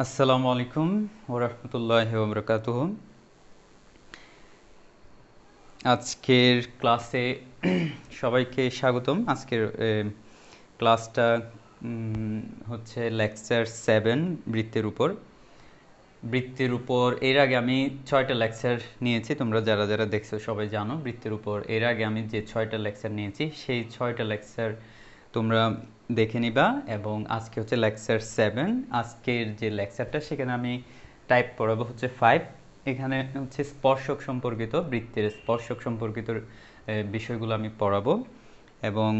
আসসালামু আলাইকুম ওয়া রাহমাতুল্লাহি ওয়া বারাকাতুহু। আজকের ক্লাসে সবাইকে স্বাগতম। আজকের ক্লাসটা হচ্ছে লেকচার 7 বৃত্তের উপর। এর আগে আমি 6টা লেকচার নিয়েছি। তোমরা যারা যারা দেখছো সবাই জানো বৃত্তের উপর এর আগে আমি যে 6টা লেকচার নিয়েছি সেই 6টা লেকচার তোমরা দেখে নিবা। এবং আজকে হচ্ছে লেকচার 7। আজকের যে লেকচারটা সেখানে আমি টাইপ পড়াবো হচ্ছে 5। এখানে হচ্ছে স্পর্শক সম্পর্কিত, বৃত্তের স্পর্শক সম্পর্কিত বিষয়গুলো আমি পড়াবো। এবং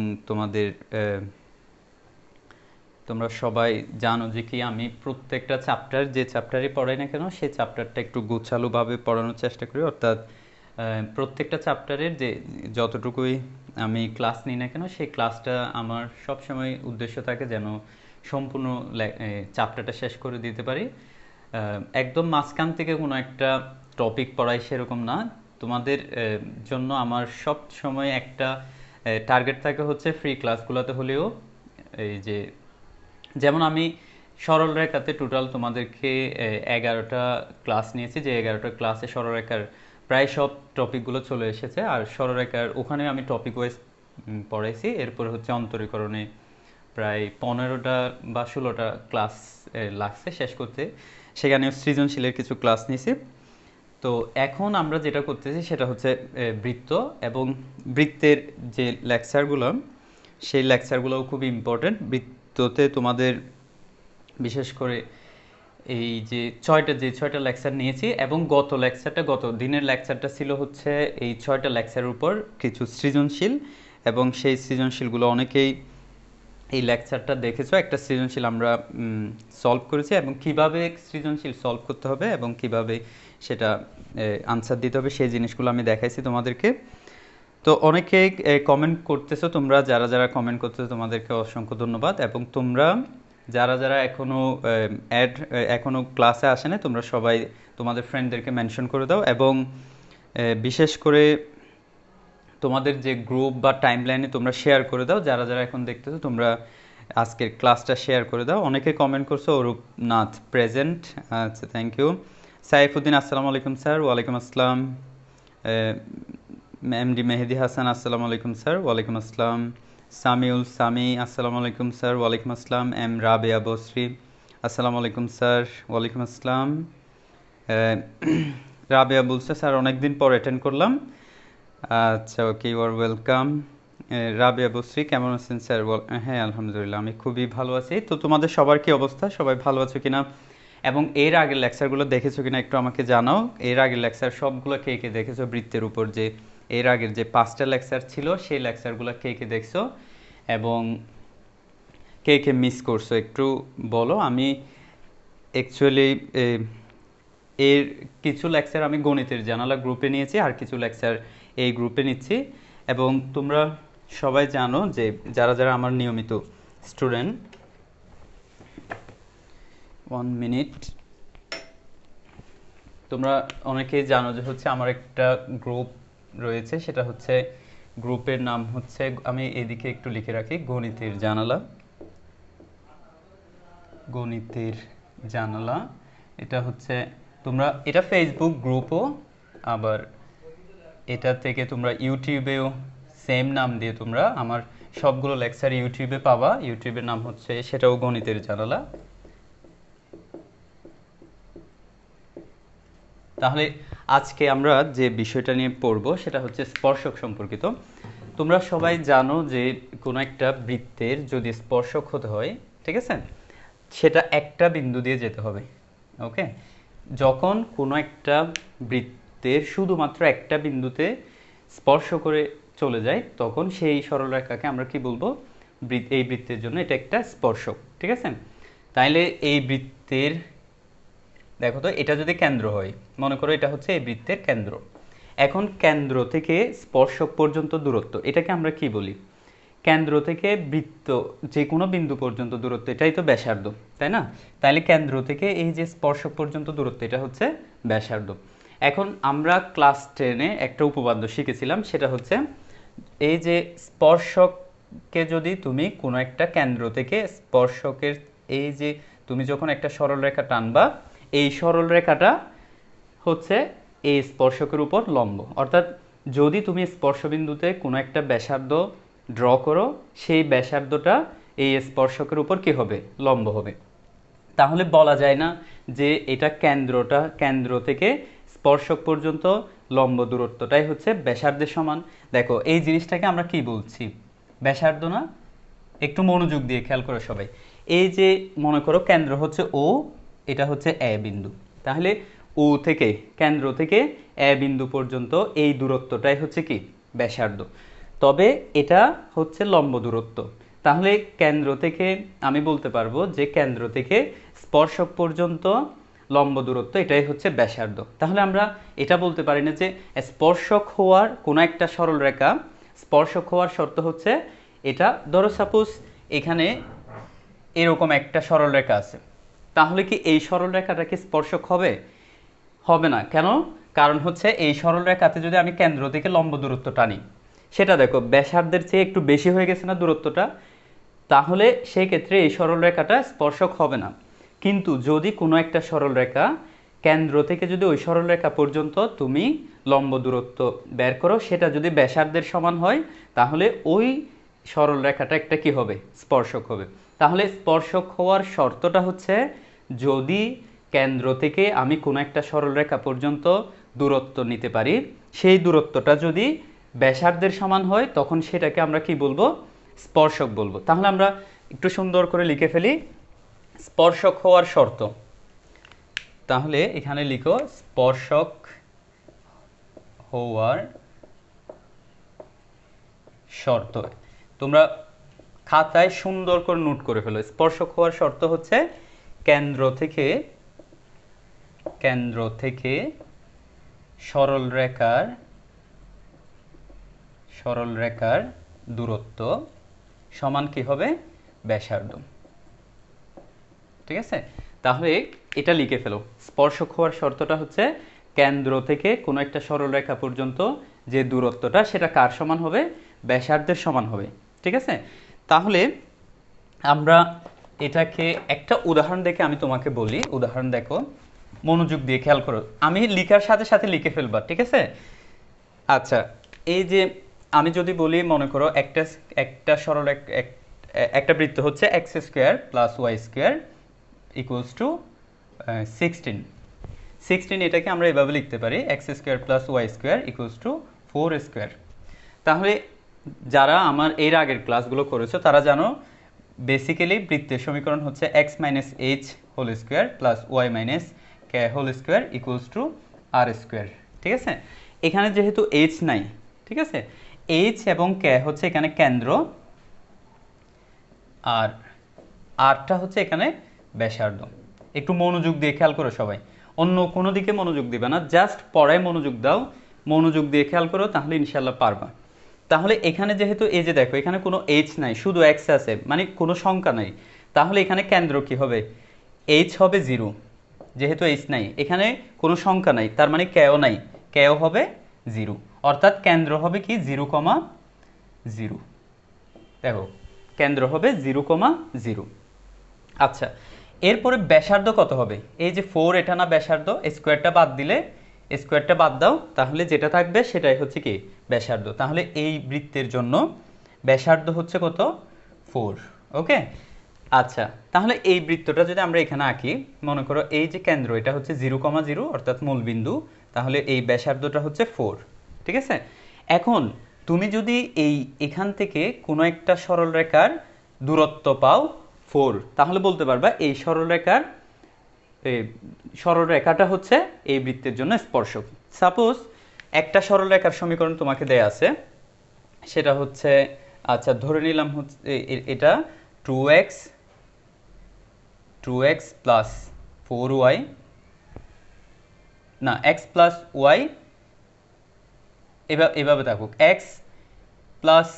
তোমরা সবাই জানো যে কি আমি প্রত্যেকটা চ্যাপ্টার যে চ্যাপ্টারই পড়াই না কেন সেই চ্যাপ্টারটা একটু গোছালোভাবে পড়ানোর চেষ্টা করি। অর্থাৎ প্রত্যেকটা চ্যাপ্টারের যে যতটুকুই আমি ক্লাস নিই না কেন সেই ক্লাসটা আমার সবসময় উদ্দেশ্য থাকে যেন সম্পূর্ণ চ্যাপ্টারটা শেষ করে দিতে পারি। একদম মাঝখান থেকে কোনো একটা টপিক পড়াই সেরকম না। তোমাদের জন্য আমার সব সময় একটা টার্গেট থাকে হচ্ছে ফ্রি ক্লাসগুলোতে হলেও এই যে যেমন আমি সরল রেখাতে টোটাল তোমাদেরকে 11টা ক্লাস নিয়েছি, যে 11টা ক্লাসে সরলরেখার প্রায় সব টপিকগুলো চলে এসেছে। আর সরলরেখার ওখানে আমি টপিক ওয়াইজ পড়াইছি। এরপরে হচ্ছে অন্তরীকরণে প্রায় 15টা বা 16টা ক্লাস লাগছে শেষ করতে। সেখানে সৃজনশীলের কিছু ক্লাস নিয়েছি। তো এখন আমরা যেটা করতেছি সেটা হচ্ছে বৃত্ত এবং বৃত্তের যে লেকচারগুলো সেই লেকচারগুলোও খুব ইম্পর্টেন্ট। বৃত্ততে তোমাদের বিশেষ করে এই যে ছয়টা লেকচার নিয়েছি এবং গত দিনের লেকচারটা ছিল হচ্ছে এই 6টা লেকচারের উপর কিছু সৃজনশীল। এবং সেই সৃজনশীলগুলো অনেকেই এই লেকচারটা দেখেছো। একটা সৃজনশীল আমরা সলভ করেছি এবং কিভাবে সৃজনশীল সলভ করতে হবে এবং কিভাবে সেটা আনসার দিতে হবে সেই জিনিসগুলো আমি দেখাইছি তোমাদেরকে। তো অনেকেই কমেন্ট করতেছো, তোমরা যারা যারা কমেন্ট করতেছো তোমাদেরকে অসংখ্য ধন্যবাদ। এবং তোমরা যারা যারা এখনো ক্লাসে আসে না তোমরা সবাই তোমাদের ফ্রেন্ডদেরকে মেনশন করে দাও। এবং বিশেষ করে তোমাদের যে গ্রুপ বা টাইমলাইনে তোমরা শেয়ার করে দাও। যারা যারা এখন দেখতেছো তোমরা আজকের ক্লাসটা শেয়ার করে দাও। অনেকে কমেন্ট করছো অরূপনাথ প্রেজেন্ট, আচ্ছা থ্যাংক ইউ। সাইফুদ্দিন আসসালামু আলাইকুম স্যার। ওয়ালাইকুম আসসালাম। এমডি মেহেদি হাসান আসসালামু আলাইকুম স্যার। ওয়ালাইকুম আসসালাম। সামি আসসালামু আলাইকুম স্যার। ওয়ালাইকুম আসসালাম। এম রাবেয়া বসরি আসসালামু আলাইকুম স্যার। ওয়ালাইকুম আসসালাম। রাবেয়া বলছে স্যার অনেকদিন পর অ্যাটেন্ড করলাম। আচ্ছা okay, you are welcome. Rabeya Basri কেমন আছেন স্যার? হ্যাঁ আলহামদুলিল্লাহ আমি খুবই ভালো আছি। তো তোমাদের সবার কি অবস্থা, সবাই ভালো আছো কিনা এবং এর আগের লেকচারগুলো দেখেছো কিনা একটু আমাকে জানাও। এর আগের লেকচার সবগুলো কে কে দেখেছো? বৃত্তের উপর যে এর আগের যে 5টা লেকচার ছিল সেই লেকচারগুলো কে কে দেখছো এবং কে কে মিস করছো একটু বলো। আমি অ্যাকচুয়ালি এর কিছু লেকচার আমি গণিতের জানালা গ্রুপে নিয়েছি আর কিছু লেকচার এই গ্রুপে নিচ্ছি। এবং তোমরা সবাই জানো যে যারা যারা আমার নিয়মিত স্টুডেন্ট, 1 মিনিট, তোমরা অনেকেই জানো যে হচ্ছে আমার একটা গ্রুপ রয়েছে, সেটা হচ্ছে গ্রুপের নাম হচ্ছে, আমি এদিকে একটু লিখে রাখি, গণিতের জানালা। এটা হচ্ছে তোমরা এটা ফেসবুক গ্রুপও, আবার এটা থেকে তোমরা ইউটিউবেও সেম নাম দিয়ে তোমরা আমার সবগুলো লেকচার ইউটিউবে পাবা। ইউটিউবের নাম হচ্ছে সেটাও গণিতের জানালা। তাহলে আজকে আমরা যে বিষয়টা নিয়ে পড়বো সেটা হচ্ছে স্পর্শক সম্পর্কিত। তোমরা সবাই জানো যে কোনো একটা বৃত্তের যদি স্পর্শক হতে হয়, ঠিক আছে, সেটা একটা বিন্দু দিয়ে যেতে হবে। ওকে, যখন কোনো একটা বৃত্তের শুধুমাত্র একটা বিন্দুতে স্পর্শ করে চলে যায় তখন সেই সরলরেখাকে আমরা কি বলবো? এই বৃত্তের জন্য এটা একটা স্পর্শক, ঠিক আছে। তাইলে এই বৃত্তের দেখো তো, এটা যদি কেন্দ্র হয়, মনে করো এটা হচ্ছে এই বৃত্তের কেন্দ্র। এখন কেন্দ্র থেকে স্পর্শক পর্যন্ত দূরত্ব, এটাকে আমরা কি বলি? কেন্দ্র থেকে বৃত্ত যে কোনো বিন্দু পর্যন্ত দূরত্ব, এটাই তো ব্যাসার্ধ, তাই না? তাইলে কেন্দ্র থেকে এই যে স্পর্শক পর্যন্ত দূরত্ব এটা হচ্ছে ব্যাসার্ধ। এখন আমরা ক্লাস 10-এ একটা উপপাদ্য শিখেছিলাম, সেটা হচ্ছে এই যে স্পর্শককে যদি তুমি কোনো একটা কেন্দ্র থেকে স্পর্শকের এই যে তুমি যখন একটা সরল রেখা টানবা, এই সরল রেখাটা হচ্ছে এই স্পর্শকের উপর লম্ব। অর্থাৎ যদি তুমি স্পর্শবিন্দুতে কোনো একটা ব্যাসার্ধ ড্র করো, সেই ব্যাসার্ধটা এই স্পর্শকের উপর কি হবে? লম্ব হবে। তাহলে বলা যায় না যে এটা কেন্দ্র থেকে স্পর্শক পর্যন্ত লম্ব দূরত্বটাই হচ্ছে ব্যাসার্ধের সমান। দেখো এই জিনিসটাকে আমরা কি বলছি? ব্যাসার্ধ না? একটু মনোযোগ দিয়ে খেয়াল করো সবাই। এই যে মনে করো কেন্দ্র হচ্ছে ও, এটা হচ্ছে এ বিন্দু। তাহলে ও থেকে, কেন্দ্র থেকে এ বিন্দু পর্যন্ত এই দূরত্বটাই হচ্ছে কি? ব্যাসার্ধ। তবে এটা হচ্ছে লম্ব দূরত্ব। তাহলে কেন্দ্র থেকে আমি বলতে পারবো যে কেন্দ্র থেকে স্পর্শক পর্যন্ত লম্ব দূরত্ব এটাই হচ্ছে ব্যাসার্ধ। তাহলে আমরা এটা বলতে পারি না যে স্পর্শক হওয়ার কোনো একটা সরল রেখা, স্পর্শক হওয়ার শর্ত হচ্ছে এটা। ধরো সাপোজ এখানে এরকম একটা সরল রেখা আছে, তাহলে কি এই সরল রেখাটা কি স্পর্শক হবে? হবে না। কেন? কারণ হচ্ছে এই সরল রেখাতে যদি আমি কেন্দ্র থেকে লম্ব দূরত্ব টানি, সেটা দেখো ব্যাসার্ধের চেয়ে একটু বেশি হয়ে গেছে না দূরত্বটা, তাহলে সেই ক্ষেত্রে এই সরল রেখাটা স্পর্শক হবে না। কিন্তু যদি কোনো একটা সরল রেখা কেন্দ্র থেকে যদি ওই সরল রেখা পর্যন্ত তুমি লম্ব দূরত্ব বের করো, সেটা যদি ব্যাসার্ধের সমান হয়, তাহলে ওই সরল রেখাটা একটা কি হবে? স্পর্শক হবে। তাহলে স্পর্শক হওয়ার শর্তটা হচ্ছে যদি কেন্দ্র থেকে আমি কোনো একটা সরল রেখা পর্যন্ত দূরত্ব নিতে পারি, সেই দূরত্বটা যদি ব্যাসার্ধের সমান হয়, তখন সেটাকে আমরা কি বলবো? স্পর্শক বলবো। তাহলে আমরা একটু সুন্দর করে লিখে ফেলি স্পর্শক হওয়ার শর্ত। তাহলে এখানে লিখো স্পর্শক হওয়ার শর্ত। তোমরা খাতায় সুন্দর করে নোট করে ফেলো। স্পর্শক হওয়ার শর্ত হচ্ছে কেন্দ্র থেকে সরল রেখার দূরত্ব সমান কি হবে? ব্যাসার্ধ। ঠিক আছে? তাহলে এটা লিখে ফেলো। স্পর্শক হওয়ার শর্তটা হচ্ছে কেন্দ্র থেকে কোনো একটা সরল রেখা পর্যন্ত যে দূরত্বটা, সেটা কার সমান হবে? ব্যাসার্ধের সমান হবে। ঠিক আছে? তাহলে আমরা এটাকে একটা উদাহরণ দেখে আমি তোমাকে বলি। উদাহরণ দেখো, মনোযোগ দিয়ে খেয়াল করো। আমি লিখার সাথে সাথে লিখে ফেলবা, ঠিক আছে? আচ্ছা, এই যে আমি যদি বলি, মনে করো একটা সরল একটা বৃত্ত হচ্ছে X square plus Y square equals to 16। এটাকে আমরা এভাবে লিখতে পারি, X square plus Y square equals to 4 square. তাহলে যারা আমার এর আগের ক্লাসগুলো করেছো তারা জানো বেসিক্যালি বৃত্তের সমীকরণ হচ্ছে X minus H whole square plus Y minus K whole square equals to R square. ঠিক আছে? এখানে যেহেতু এইচ নাই, ঠিক আছে, এইচ এবং কে হচ্ছে এখানে কেন্দ্র, আর আরটা হচ্ছে এখানে ব্যাসার্ধ। একটু মনোযোগ দিয়ে খেয়াল করো সবাই, অন্য কোনো দিকে মনোযোগ দিবে না, জাস্ট পড়ায় মনোযোগ দাও। মনোযোগ দিয়ে খেয়াল করো, তাহলে ইনশাল্লাহ পারবা। তাহলে এখানে যেহেতু এই যে দেখো এখানে কোনো এইচ নাই, শুধু এক্স আছে, মানে কোনো সংখ্যা নাই, তাহলে এখানে কেন্দ্র কি হবে? এইচ হবে 0। যেহেতু এইচ নাই, এখানে কোনো সংখ্যা নাই, তার মানে কেও নাই, কেও হবে 0। অর্থাৎ কেন্দ্র হবে কি? 0,0। দেখো কেন্দ্র হবে 0,0। আচ্ছা, এরপরে ব্যাসার্ধ কত হবে? এই যে 4, এটা না ব্যাসার্ধ? স্কোয়ারটা বাদ দিলে, স্কোয়ারটা বাদ দাও, তাহলে যেটা থাকবে সেটাই হচ্ছে কি? ব্যাসার্ধ। তাহলে এই বৃত্তের জন্য ব্যাসার্ধ হচ্ছে কত? 4। ওকে। আচ্ছা, তাহলে এই বৃত্তটা যদি আমরা এখানে আঁকি, মনে করো এই যে কেন্দ্র, এটা হচ্ছে 0,0 অর্থাৎ মূলবিন্দু, তাহলে এই ব্যাসার্ধটা হচ্ছে 4। ঠিক আছে? এখন তুমি যদি এখান থেকে কোনো একটা সরল রেখার দূরত্ব পাও 4, তাহলে বলতে পারবা এই সরল রেখাটা হচ্ছে এই বৃত্তের জন্য স্পর্শক। সাপোজ একটা সরল রেখার সমীকরণ তোমাকে দেয়া আছে, সেটা হচ্ছে, আচ্ছা ধরে নিলাম হচ্ছে এটা 2x প্লাস 4y, না x প্লাস y, এভাবে থাকুক, x plus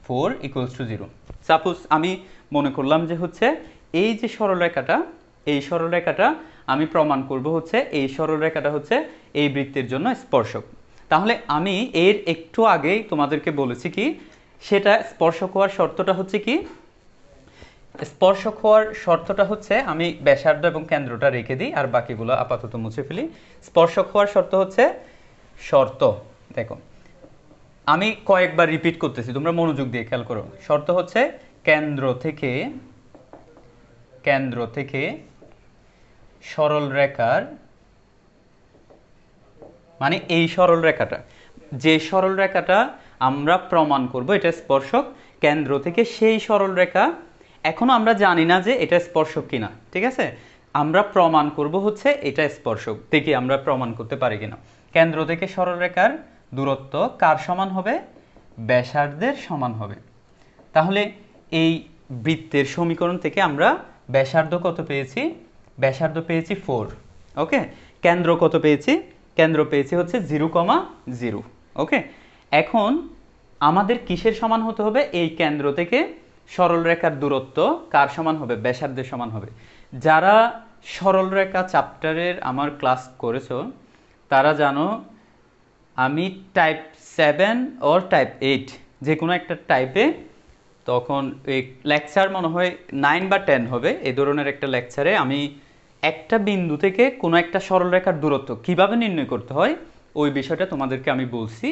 4 equals to 0। Suppose আমি মনে করলাম যে হচ্ছে এই যে সরলরেখাটা, এই সরলরেখাটা আমি প্রমাণ করব হচ্ছে এই সরলরেখাটা হচ্ছে এই বৃত্তের জন্য স্পর্শক। তাহলে আমি এর একটু আগেই তোমাদেরকে বলেছি কি, সেটা স্পর্শক হওয়ার শর্তটা হচ্ছে কি, স্পর্শক হওয়ার শর্তটা হচ্ছে, আমি ব্যাসার্ধ এবং কেন্দ্রটা রেখে দিই আর বাকিগুলো আপাতত মুছে ফেলি। স্পর্শক হওয়ার শর্ত হচ্ছে, দেখো আমি কয়েকবার রিপিট করতেছি, তোমরা মনোযোগ দিয়ে খেয়াল করো। শর্ত হচ্ছে কেন্দ্র থেকে সরল রেখার, মানে এই সরল রেখাটা, যে সরল রেখাটা আমরা প্রমাণ করব এটা স্পর্শক, কেন্দ্র থেকে সেই সরল রেখা, এখনো আমরা জানি না যে এটা স্পর্শক কিনা, ঠিক আছে, আমরা প্রমাণ করব হচ্ছে এটা স্পর্শক, দেখি আমরা প্রমাণ করতে পারি কিনা। কেন্দ্র থেকে সরল রেখার দূরত্ব কার সমান হবে? ব্যাসার্ধের সমান হবে। তাহলে এই বৃত্তের সমীকরণ থেকে আমরা ব্যাসার্ধ কত পেয়েছি? ব্যাসার্ধ পেয়েছি 4। ওকে, কেন্দ্র কত পেয়েছি? কেন্দ্র পেয়েছি হচ্ছে 0,0। ওকে, এখন আমাদের কিসের সমান হতে হবে? এই কেন্দ্র থেকে সরল রেখার দূরত্ব কার সমান হবে? ব্যাসার্ধের সমান হবে। যারা সরল রেখা চ্যাপ্টারের আমার ক্লাস করেছো তারা জানো, আমি টাইপ 7 ওর টাইপ 8 যে কোনো একটা টাইপে, তখন এই লেকচার মনে হয় 9 বা 10 হবে, এই ধরনের একটা লেকচারে আমি একটা বিন্দু থেকে কোনো একটা সরলরেখার দূরত্ব কিভাবে নির্ণয় করতে হয় ওই বিষয়টা তোমাদেরকে আমি বলছি,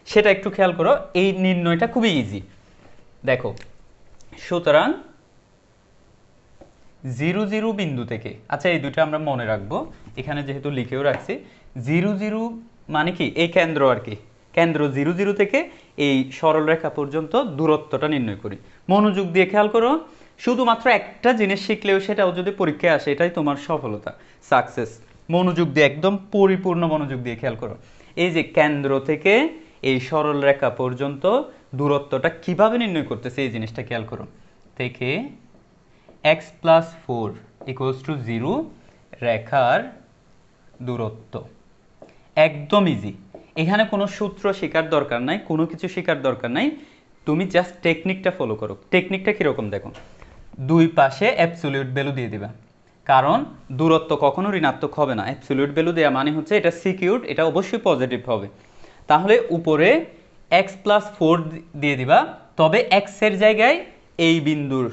সেটা একটু খেয়াল করো। এই নির্ণয়টা খুবই ইজি। দেখো, সুতরাং 0 0 বিন্দু থেকে, আচ্ছা এই দুটো আমরা মনে রাখবো, এখানে যেহেতু লিখেও রাখছি। 0 0 মানে কি? এই কেন্দ্র আর কি, কেন্দ্র 0 0 থেকে এই সরলরেখা পর্যন্ত দূরত্বটা নির্ণয় করি। মনোযোগ দিয়ে খেয়াল করো, শুধুমাত্র একটা জিনিস শিখলেও সেটাও যদি পরীক্ষায় আসে এটাই তোমার সফলতা, সাকসেস। মনোযোগ দিয়ে, একদম পরিপূর্ণ মনোযোগ দিয়ে খেয়াল করো। এই যে কেন্দ্র থেকে এই সরলরেখা পর্যন্ত দূরত্বটা কিভাবে নির্ণয় করতেছে এই জিনিসটা খেয়াল করো। থেকে x + 4 = 0 রেখার দূরত্ব, একদম ইজি। এখানে কোনো সূত্র শেখার দরকার নাই, কোনো কিছু শেখার দরকার নাই, তুমি জাস্ট টেকনিকটা ফলো করো। টেকনিকটা কিরকম দেখো, দুই পাশে অ্যাবসলিউট ভ্যালু দিয়ে দিবা, কারণ দূরত্ব কখনো ঋণাত্মক হবে না। অ্যাবসলিউট ভ্যালু দেওয়া মানে হচ্ছে এটা সিকিউরড, এটা অবশ্যই পজিটিভ হবে। তাহলে উপরে x + 4 দিয়ে দিবা, তবে x এর জায়গায় এই বিন্দুর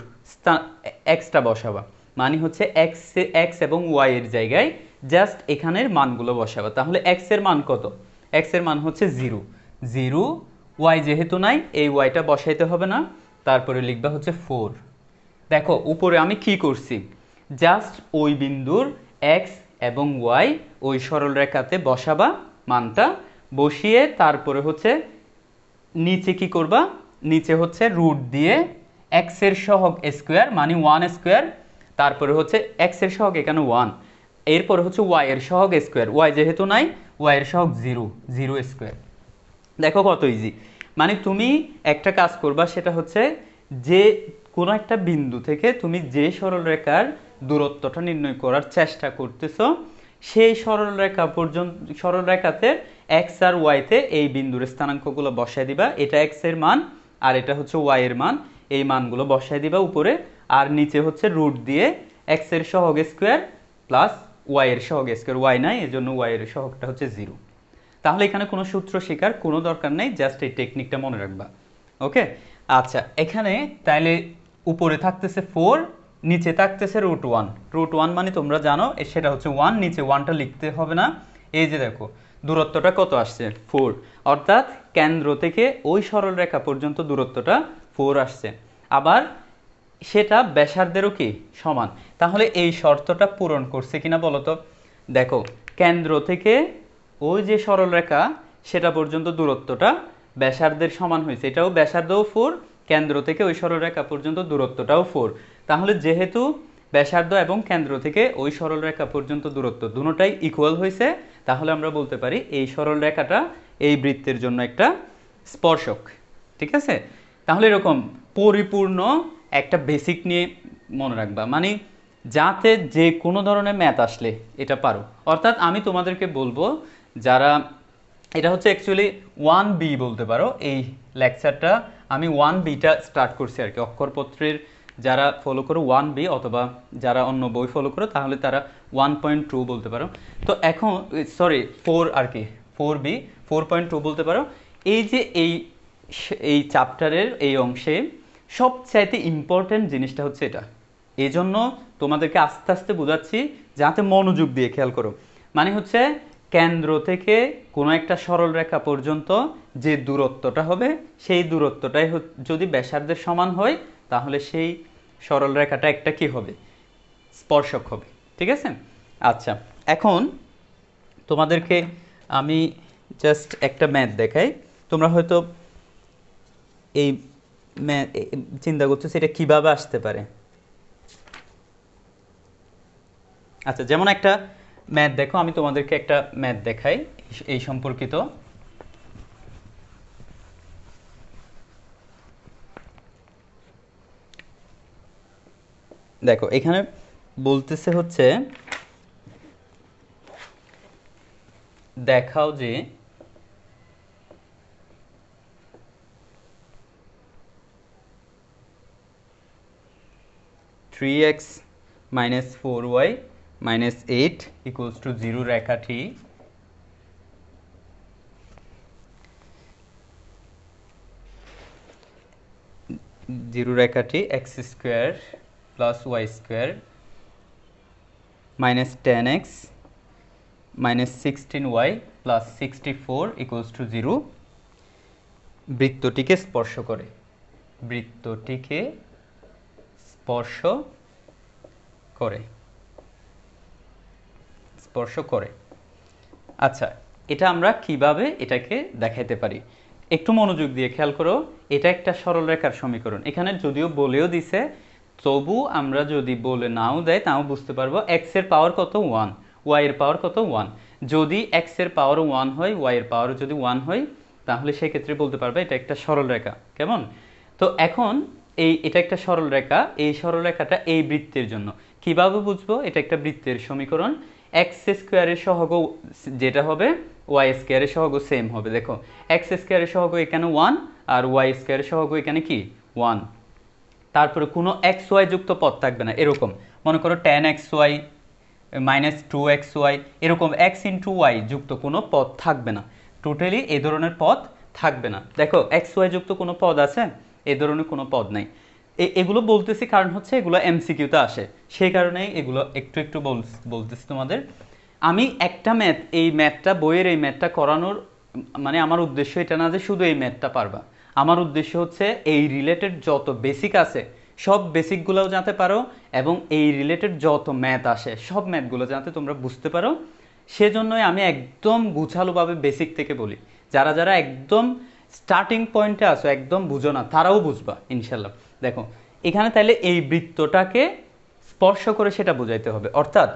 এক্সটা বসাবা, মানে হচ্ছে x এবং y এর জায়গায় জাস্ট এখানের মানগুলো বসাবা। তাহলে x এর মান কত? x এর মান হচ্ছে 0 0, y যেহেতু নাই এই yটা বসাইতে হবে না, তারপরে লিখবা হচ্ছে 4। দেখো উপরে আমি কি করছি, জাস্ট ওই বিন্দুর x এবং y ওই সরল রেখাতে বসাবা, মানটা বসিয়ে তারপরে হচ্ছে নিচে কি করবা, নিচে হচ্ছে রুট দিয়ে x এর সহগ স্কোয়ার মানে 1 স্কোয়ার, তারপরে হচ্ছে x এর সহগ এখানে 1, এরপরে হচ্ছে y এর সহগ স্কোয়ার, y যেহেতু নাই y এর সহগ 0 0 স্কোয়ার। দেখো কত ইজি। মানে তুমি একটা কাজ করবা, সেটা হচ্ছে যে কোনো একটা বিন্দু থেকে তুমি যে সরলরেখার দূরত্বটা নির্ণয় করার চেষ্টা করতেছো সেই সরলরেখা পর্যন্ত, সরলরেখাতে x আর y তে এই বিন্দুর স্থানাঙ্কগুলো বসায় দিবা। এটা x এর মান আর এটা হচ্ছে y এর মান, এই মানগুলো বসায় দিবা উপরে, আর নিচে হচ্ছে রুট দিয়ে x এর সহগ স্কোয়ার প্লাস y এর সহগ স্কোয়ার, y নাই এজন্য y এর সহগটা হচ্ছে 0। তাহলে এখানে কোনো সূত্র শেখার কোনো দরকার নেই, জাস্ট এই টেকনিকটা মনে রাখবা। ওকে, আচ্ছা এখানে তাইলে উপরে থাকতেছে 4, নিচে থাকতেছে √1। √1 মানে তোমরা জানো সেটা হচ্ছে 1, নিচে 1টা লিখতে হবে না। এই যে দেখো দূরত্বটা কত আসছে? 4, অর্থাৎ কেন্দ্র থেকে ওই সরল রেখা পর্যন্ত দূরত্বটা 4 আসছে। আবার সেটা ব্যাসার্ধেরও কি সমান। তাহলে এই শর্তটা পূরণ করছে কিনা বলো তো? দেখো কেন্দ্র থেকে ওই যে সরলরেখা সেটা পর্যন্ত দূরত্বটা ব্যাসার্ধের সমান হয়েছে, এটাও ব্যাসার্ধও 4, কেন্দ্র থেকে ওই সরলরেখা পর্যন্ত দূরত্বটাও 4। তাহলে যেহেতু ব্যাসার্ধ এবং কেন্দ্র থেকে ওই সরলরেখা পর্যন্ত দূরত্ব দুটোটাই ইকুয়াল হয়েছে, তাহলে আমরা বলতে পারি এই সরলরেখাটা এই বৃত্তের জন্য একটা স্পর্শক। ঠিক আছে, তাহলে এরকম পরিপূর্ণ একটা বেসিক নিয়ে মনে রাখবা, মানে যাতে যে কোনো ধরনের ম্যাথ আসলে এটা পারো। অর্থাৎ আমি তোমাদেরকে বলবো, যারা এটা হচ্ছে অ্যাকচুয়ালি 1B বলতে পারো, এই লেকচারটা আমি 1Bটা স্টার্ট করছি আর কি। অক্ষরপত্রের যারা ফলো করো 1B, অথবা যারা অন্য বই ফলো করো তাহলে তারা 1.2 বলতে পারো। তো এখন সরি 4 আর কি, 4B 4.2 বলতে পারো। এই যে এই চ্যাপ্টারের এই অংশে সবচাইতে ইম্পর্টেন্ট জিনিসটা হচ্ছে এটা, এই জন্য তোমাদেরকে আস্তে আস্তে বোঝাচ্ছি, যাতে মনোযোগ দিয়ে খেয়াল করো। মানে হচ্ছে কেন্দ্র থেকে কোনো একটা সরল রেখা পর্যন্ত যে দূরত্বটা হবে, সেই দূরত্বটাই যদি ব্যাসার্ধের সমান হয়, তাহলে সেই সরল রেখাটা একটা কি হবে, স্পর্শক হবে। ঠিক আছে? আচ্ছা, এখন তোমাদেরকে আমি জাস্ট একটা ম্যাথ দেখাই। তোমরা হয়তো এই চিন্তা করছো সেটা কিভাবে আসতে পারে। আচ্ছা, যেমন একটা ম্যাথ দেখো, আমি তোমাদেরকে একটা ম্যাথ দেখাই এই সম্পর্কিত। দেখো এখানে বলতেছে হচ্ছে, দেখাও যে 3x minus 4y minus 8 equals to 0 রেখাটি x square plus y square minus 10x minus 16y plus 64 equals to 0 বৃত্তটিকে স্পর্শ করে। বৃত্তটিকে স্পর্শ করে, স্পর্শ করে। আচ্ছা, এটা আমরা কিভাবে এটাকে দেখাইতে পারি, একটু মনোযোগ দিয়ে খেয়াল করো। এটা একটা সরল রেখার সমীকরণ। এখানে যদিও বলেও দিছে, তবু আমরা যদি বলে নাও দেয় তাও বুঝতে পারবো। এক্স এর পাওয়ার কত? 1, ওয়াই এর পাওয়ার কত? 1। যদি এক্স এর পাওয়ার 1 হয়, ওয়াই এর পাওয়ার যদি 1 হয়, তাহলে সেক্ষেত্রে বলতে পারবে এটা একটা সরল রেখা। কেমন? তো এখন এটা একটা সরল রেখা। এই সরল রেখাটা এই বৃত্তের জন্য কিভাবে বুঝবো? এটা একটা বৃত্তের সমীকরণ। এক্স স্কোয়ারের সহগ যেটা হবে, ওয়াই স্কোয়ারের সহগ সেম হবে। দেখো, এক্স স্কোয়ারের সহগ এখানে 1 আর ওয়াই স্কোয়ারের সহগ এখানে কি 1। তারপরে কোনো এক্স ওয়াই যুক্ত পদ থাকবে না। এরকম মনে করো tan xy মাইনাস 2xy, এরকম এক্স ইন্টু ওয়াই যুক্ত কোনো পদ থাকবে না। টোটালি এ ধরনের পদ থাকবে না। দেখো এক্স ওয়াই যুক্ত কোনো পদ আছে? এ ধরনের কোনো পদ নাই। এগুলো বলতেছি কারণ হচ্ছে এগুলো এমসিকিউতে আসে, সেই কারণেই এগুলো একটু একটু বলতেছি তোমাদের। আমি একটা ম্যাথ, এই ম্যাথটা বইয়ের এই ম্যাথটা করানোর মানে আমার উদ্দেশ্য এটা না যে শুধু এই ম্যাথটা পারবা। আমার উদ্দেশ্য হচ্ছে এই রিলেটেড যত বেসিক আছে সব বেসিকগুলোও জানতে পারো, এবং এই রিলেটেড যত ম্যাথ আসে সব ম্যাথগুলো যাতে তোমরা বুঝতে পারো। সেজন্যই আমি একদম গুছালোভাবে বেসিক থেকে বলি। যারা যারা একদম স্টার্টিং পয়েন্টে আসো, একদম বুঝো না, তারাও বুঝবা ইনশাল্লাহ। দেখো এখানে তাহলে এই বৃত্তটাকে স্পর্শ করে সেটা বোঝাইতে হবে। অর্থাৎ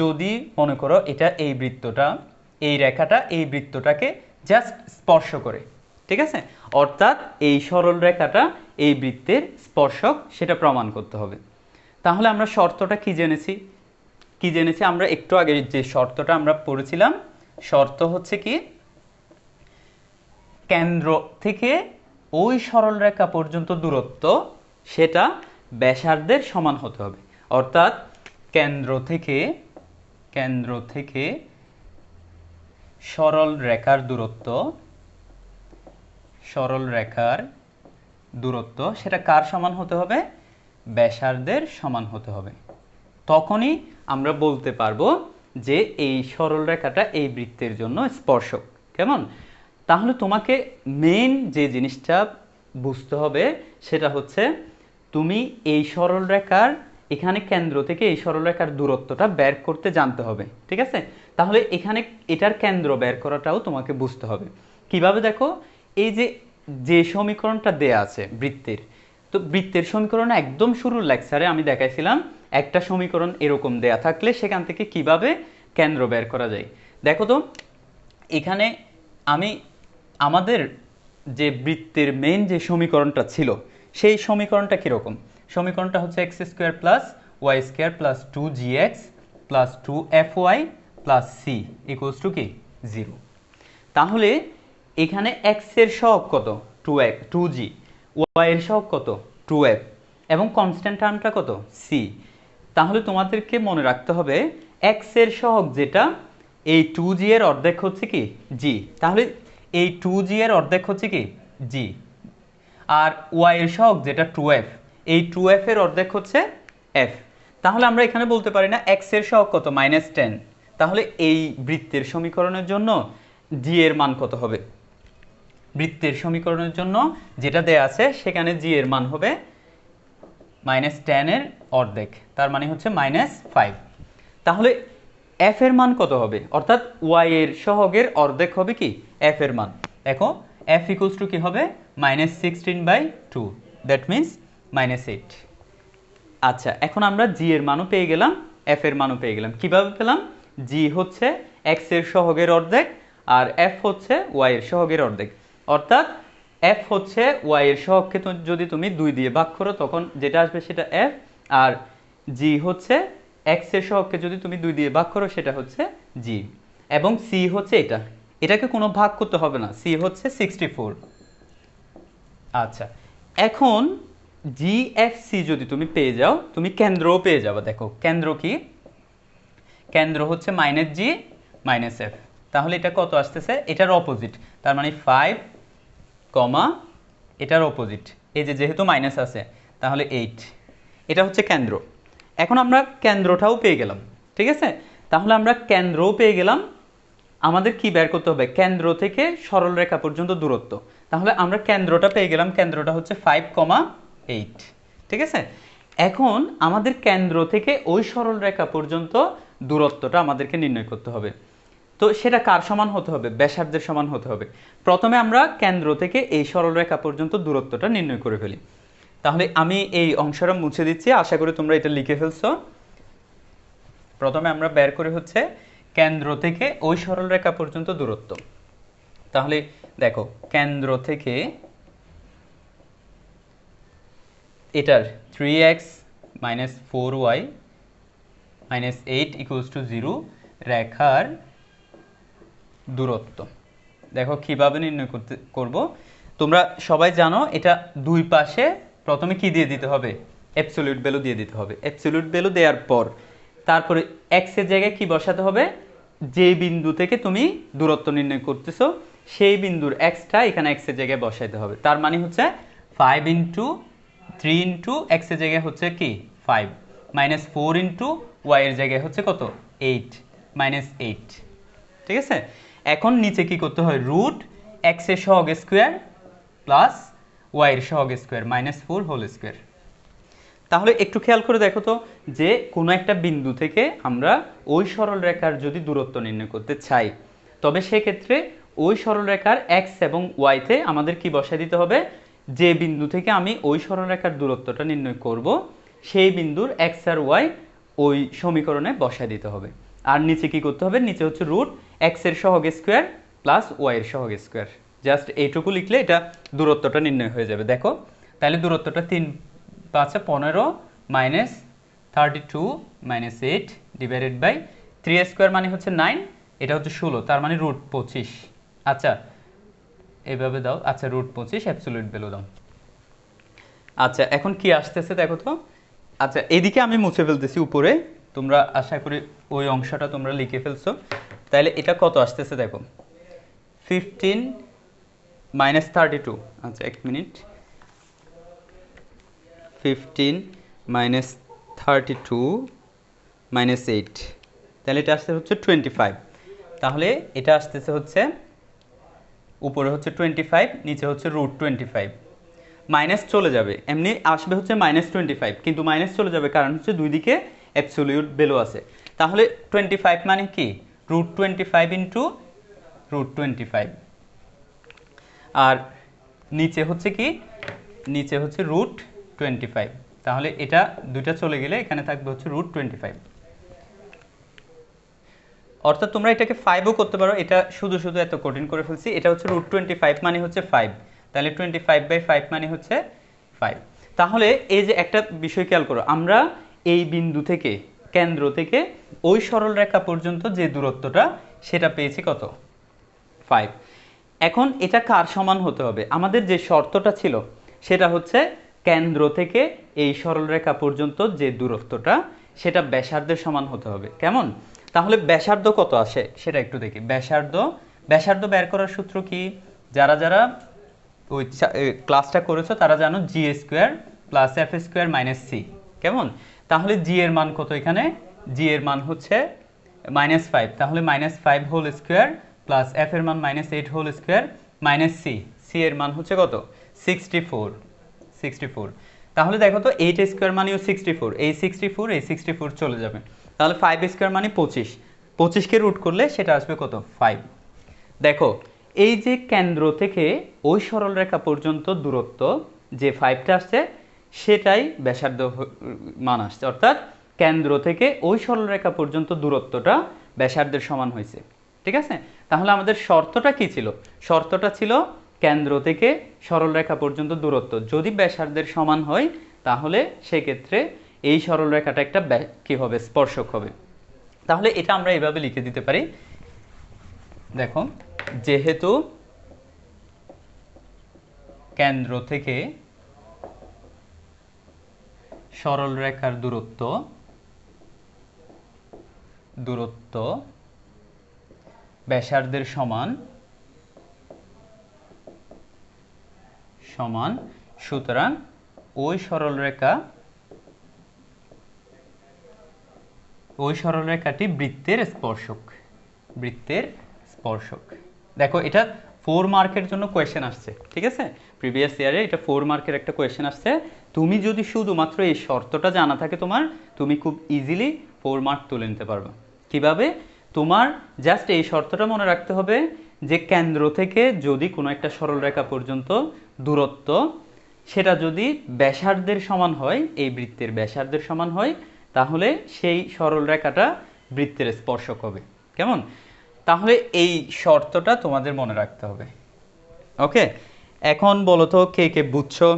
যদি মনে করো এটা এই বৃত্তটা, এই রেখাটা এই বৃত্তটাকে জাস্ট স্পর্শ করে, ঠিক আছে? অর্থাৎ এই সরল রেখাটা এই বৃত্তের স্পর্শক, সেটা প্রমাণ করতে হবে। তাহলে আমরা শর্তটা কি জেনেছি? কি জেনেছি আমরা একটু আগে যে শর্তটা আমরা পড়েছিলাম, শর্ত হচ্ছে কি, কেন্দ্র থেকে ওই সরল রেখা পর্যন্ত দূরত্ব সেটা ব্যাসার্ধের সমান হতে হবে। অর্থাৎ কেন্দ্র থেকে সরল রেখার দূরত্ব সেটা কার সমান হতে হবে? ব্যাসার্ধের সমান হতে হবে। তখনই আমরা বলতে পারবো যে এই সরল রেখাটা এই বৃত্তের জন্য স্পর্শক। কেমন? তাহলে তোমাকে মেইন যে জিনিসটা বুঝতে হবে সেটা হচ্ছে, তুমি এই সরল রেখার এখানে কেন্দ্র থেকে এই সরল রেখার দূরত্বটা বের করতে জানতে হবে। ঠিক আছে? তাহলে এখানে এটার কেন্দ্র বের করাটাও তোমাকে বুঝতে হবে। কিভাবে? দেখো, এই যে সমীকরণটা দেয়া আছে বৃত্তের, তো বৃত্তের সমীকরণ একদম শুরুর লেকচারে আমি দেখাইছিলাম একটা সমীকরণ এরকম দেয়া থাকলে সেখান থেকে কিভাবে কেন্দ্র বের করা যায়। দেখো তো, এখানে আমি আমাদের যে বৃত্তের মেইন যে সমীকরণটা ছিল, সেই সমীকরণটা কীরকম? সমীকরণটা হচ্ছে X square plus Y square plus 2gx plus 2fy plus C equals to কি 0। তাহলে এখানে এক্স এর সহগ কত? 2g, ওয়াই এর সহগ কত? 2f, এবং কনস্ট্যান্ট টার্মটা কত? সি। তাহলে তোমাদেরকে মনে রাখতে হবে এক্স এর সহগ যেটা, এই 2g এর অর্ধেক হচ্ছে কি জি। তাহলে এই 2g এর অর্ধেক হচ্ছে কি জি। আর ওয়াই এর সহগ যেটা 2f, এই 2f এর অর্ধেক হচ্ছে f। তাহলে আমরা এখানে বলতে পারি না x এর সহগ কত -10, তাহলে এই বৃত্তের সমীকরণের জন্য g এর মান কত হবে? বৃত্তের সমীকরণের জন্য যেটা দেয়া আছে সেখানে g এর মান হবে -10 এর অর্ধেক, তার মানে হচ্ছে -5। তাহলে f এর মান কত হবে? অর্থাৎ y এর সহগের অর্ধেক হবে কি f এর মান। দেখো f ইকুয়ালস টু কি হবে -16/2, দ্যাট মিন্স -8। আচ্ছা, এখন আমরা g এর মানও পেয়ে গেলাম, f এর মানও পেয়ে গেলাম। কিভাবে পেলাম? g হচ্ছে x এর সহগের অর্ধেক আর f হচ্ছে y এর সহগের অর্ধেক। অর্থাৎ f হচ্ছে y এর সহগকে যদি তুমি 2 দিয়ে ভাগ করো তখন যেটা আসবে সেটা f, আর g হচ্ছে x এর সহগকে যদি তুমি 2 দিয়ে ভাগ করো সেটা হচ্ছে g, এবং c হচ্ছে এটাকে কোনো ভাগ করতে হবে না, c হচ্ছে 64। আচ্ছা, এখন GFC যদি তুমি পেয়ে যাও, তুমি কেন্দ্রও পেয়ে যাবে। দেখো কেন্দ্র কি? কেন্দ্র হচ্ছে -g -f। তাহলে এটা কত আসতেছে? এটার অপোজিট, তার মানে 5, এটার অপোজিট, এই যে যেহেতু মাইনাস আছে তাহলে 8। এটা হচ্ছে কেন্দ্র। এখন আমরা কেন্দ্রটাও পেয়ে গেলাম, ঠিক আছে? তাহলে আমরা কেন্দ্রও পেয়ে গেলাম, আমাদের কি বের করতে হবে? কেন্দ্র থেকে সরল রেখা পর্যন্ত দূরত্ব। তাহলে আমরা কেন্দ্রটা পেয়ে গেলাম, কেন্দ্রটা হচ্ছে 5,8, ঠিক আছে? এখন আমাদের কেন্দ্র থেকে ওই সরল রেখা পর্যন্ত দূরত্বটা আমাদেরকে নির্ণয় করতে হবে। তো সেটা কার সমান হতে হবে? ব্যাসার্ধের সমান হতে হবে। প্রথমে আমরা কেন্দ্র থেকে এই সরল রেখা পর্যন্ত দূরত্বটা নির্ণয় করে ফেলি। তাহলে আমি এই অংশটা মুছে দিচ্ছি, আশা করি তোমরা এটা লিখে ফেলছো। প্রথমে আমরা বের করে হচ্ছে কেন্দ্র থেকে ওই সরল রেখা পর্যন্ত দূরত্ব। তাহলে দেখো কেন্দ্র থেকে এটার 3x - 4y - 8 = 0 রেখার দূরত্ব। দেখো কিভাবে নির্ণয় করব। তোমরা সবাই জানো এটা দুই পাশে প্রথমে কি দিয়ে দিতে হবে? অ্যাবসলিউট ভ্যালু দিয়ে দিতে হবে। অ্যাবসলিউট ভ্যালু দেওয়ার পর তারপরে x এর জায়গায় কি বসাতে হবে? যে বিন্দু থেকে তুমি দূরত্ব নির্ণয় করতেছো সেই বিন্দুর xটা এখানে x এর জায়গায় বসাইতে হবে। তার মানে হচ্ছে 5 × 3 × x এর জায়গায় হচ্ছে কি 5 -4 × y এর জায়গায় হচ্ছে কত 8 -8, ঠিক আছে? এখন নিচে কি করতে হয়? রুট x এর সহগ স্কয়ার প্লাস y এর সহগ স্কয়ার -4 হোল স্কয়ার। তাহলে একটু খেয়াল করে দেখো তো, যে কোনো একটা বিন্দু থেকে আমরা ওই সরল রেখার যদি দূরত্ব নির্ণয় করতে চাই তবে সেক্ষেত্রে ওই সরল রেখার x এবং y তে আমাদের কি বসায় দিতে হবে? যে বিন্দু থেকে আমি ওই সরল রেখার দূরত্বটা নির্ণয় করব সেই বিন্দুর x আর y ওই সমীকরণে বসায় দিতে হবে। আর নিচে কি করতে হবে? নিচে হচ্ছে রুট x এর সহগ স্কয়ার প্লাস y এর সহগ স্কয়ার। জাস্ট এইটুকু লিখলে এটা দূরত্বটা নির্ণয় হয়ে যাবে। দেখো তাহলে দূরত্বটা 3 5 15 -32 -8 ডিভাইডেড বাই 3 স্কয়ার মানে হচ্ছে 9, এটা হচ্ছে 16, তার মানে √25। আচ্ছা এইভাবে দাও। আচ্ছা √25 অ্যাবসলিউট ভ্যালু দাও। আচ্ছা এখন কি আসতেছে দেখো তো। আচ্ছা এইদিকে আমি মুছে ফেলতেছি উপরে, তোমরা আশা করি ওই অংশটা তোমরা লিখে ফেলছো। তাহলে এটা কত আসতেছে দেখো 15 -32। আচ্ছা এক মিনিট, 15 -32 -8, তাহলে এটা আসতে হচ্ছে 25। তাহলে এটা আসতেছে হচ্ছে উপরে হচ্ছে 25, নিচে হচ্ছে √25। মাইনাস চলে যাবে, এমনি আসবে হচ্ছে -25, কিন্তু মাইনাস চলে যাবে কারণ হচ্ছে দুই দিকে অ্যাবসলিউট ভ্যালু আছে। তাহলে 25 মানে কি √25 × √25, আর নিচে হচ্ছে কি নিচে হচ্ছে √25। তাহলে এটা দুইটা চলে গেলে এখানে থাকবে হচ্ছে √25। অর্থাৎ তোমরা এটাকে 5ও করতে পারো, এটা শুধু শুধু এত কঠিন করে ফেলছি। এটা হচ্ছে √25 মানে হচ্ছে 5, তাহলে 25/5 মানে হচ্ছে 5। তাহলে এই যে একটা বিষয় খেয়াল করো, আমরা এই বিন্দু থেকে কেন্দ্র থেকে ওই সরল রেখা পর্যন্ত যে দূরত্বটা সেটা পেয়েছি কত 5। এখন এটা কার সমান হতে হবে? আমাদের যে শর্তটা ছিল সেটা হচ্ছে কেন্দ্র থেকে এই সরল রেখা পর্যন্ত যে দূরত্বটা সেটা ব্যাসার্ধের সমান হতে হবে। কেমন? তাহলে ব্যাসার্ধ কত আসে সেটা একটু দেখি। ব্যাসার্ধ বের করার সূত্র কি? যারা যারা ওই ক্লাসটা করেছো তারা জানো g² + f² - c। কেমন? তাহলে জি এর মান কত এখানে? জি এর মান হচ্ছে -5, তাহলে -5 হোল স্কোয়ার প্লাস এফ এর মান -8 whole square minus C, C এর মান হচ্ছে কত? 64, 64। তাহলে দেখো তো 8 স্কোয়ার মানেও 64, এই 64 এই 64 চলে যাবে, তাহলে 5 স্কোয়ার মানে 25, 25কে রুট করলে সেটা আসবে কত? 5। দেখো এই যে কেন্দ্র থেকে ওই সরলরেখা পর্যন্ত দূরত্ব যে 5টা আসছে সেটাই ব্যাসার্ধ মান আসছে, অর্থাৎ কেন্দ্র থেকে ওই সরলরেখা পর্যন্ত দূরত্বটা ব্যাসার্ধের সমান হয়েছে। ঠিক আছে, তাহলে আমাদের শর্তটা কি ছিল? শর্তটা ছিল কেন্দ্র থেকে সরলরেখা পর্যন্ত দূরত্ব যদি ব্যাসার্ধের সমান হয় তাহলে সেক্ষেত্রে এই সরলরেখাটা একটা কি হবে? স্পর্শক হবে। তাহলে এটা আমরা এইভাবে লিখে দিতে পারি, দেখো যেহেতু কেন্দ্র থেকে সরলরেখার দূরত্ব ব্যাসার্ধের সমান, সুতরাং ওই সরলরেখাটি বৃত্তের স্পর্শক। দেখো এটা 4 মার্কের জন্য কোয়েশ্চেন আসছে, ঠিক আছে? প্রিভিয়াস ইয়ারে এটা 4 মার্কের একটা কোয়েশ্চেন আসছে। তুমি যদি শুধুমাত্র এই শর্তটা জানা থাকে তোমার, তুমি খুব ইজিলি 4 মার্ক তুলে নিতে পারবে। কিভাবে? তোমার জাস্ট এই শর্তটা মনে রাখতে হবে যে কেন্দ্র থেকে যদি কোনো একটা সরলরেখা পর্যন্ত দূরত্ব সেটা যদি ব্যাসার্ধের সমান হয়, এই বৃত্তের ব্যাসার্ধের সমান হয়, তাহলে সেই সরলরেখাটা বৃত্তের স্পর্শক হবে। কেমন? তাহলে এই শর্তটা তোমাদের মনে রাখতে হবে। ওকে, এখন বলো তো কে কে বুঝছো?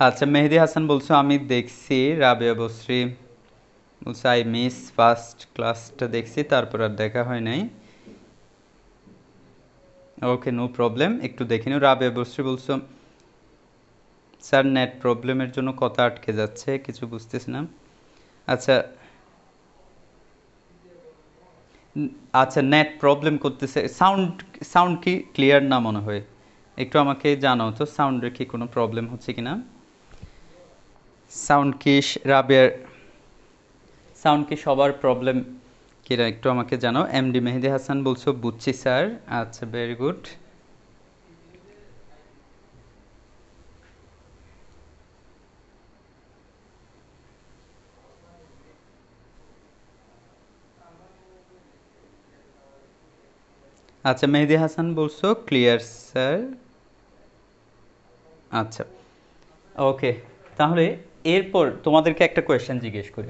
আচ্ছা, মেহেদি হাসান বলছো আমি দেখছি, রাবেয়া বসরি বলছে আই মিস ফার্স্ট ক্লাসটা দেখছি, তারপর আর দেখা হয় নাই। ওকে, নো প্রবলেম, একটু দেখে নিও। রাবেয়া বসরি বলছো স্যার নেট প্রবলেমের জন্য কথা আটকে যাচ্ছে, কিছু বুঝতেছি না। আচ্ছা আচ্ছা, নেট প্রবলেম করতেছে, সাউন্ড কি ক্লিয়ার না মনে হয়? একটু আমাকে জানাও তো সাউন্ডের কি কোনো প্রবলেম হচ্ছে কিনা। সাউন্ড কি রাবের সাউন্ড কি সবার প্রবলেম কিনা একটু আমাকে জানাও। এমডি মেহেদি হাসান বলছো বুঝছি স্যার। আচ্ছা, ভেরি গুড। আচ্ছা, মেহেদি হাসান বলছো ক্লিয়ার স্যার। আচ্ছা, ওকে। তাহলে এরপর তোমাদেরকে একটা কোয়েশ্চেন জিজ্ঞেস করি,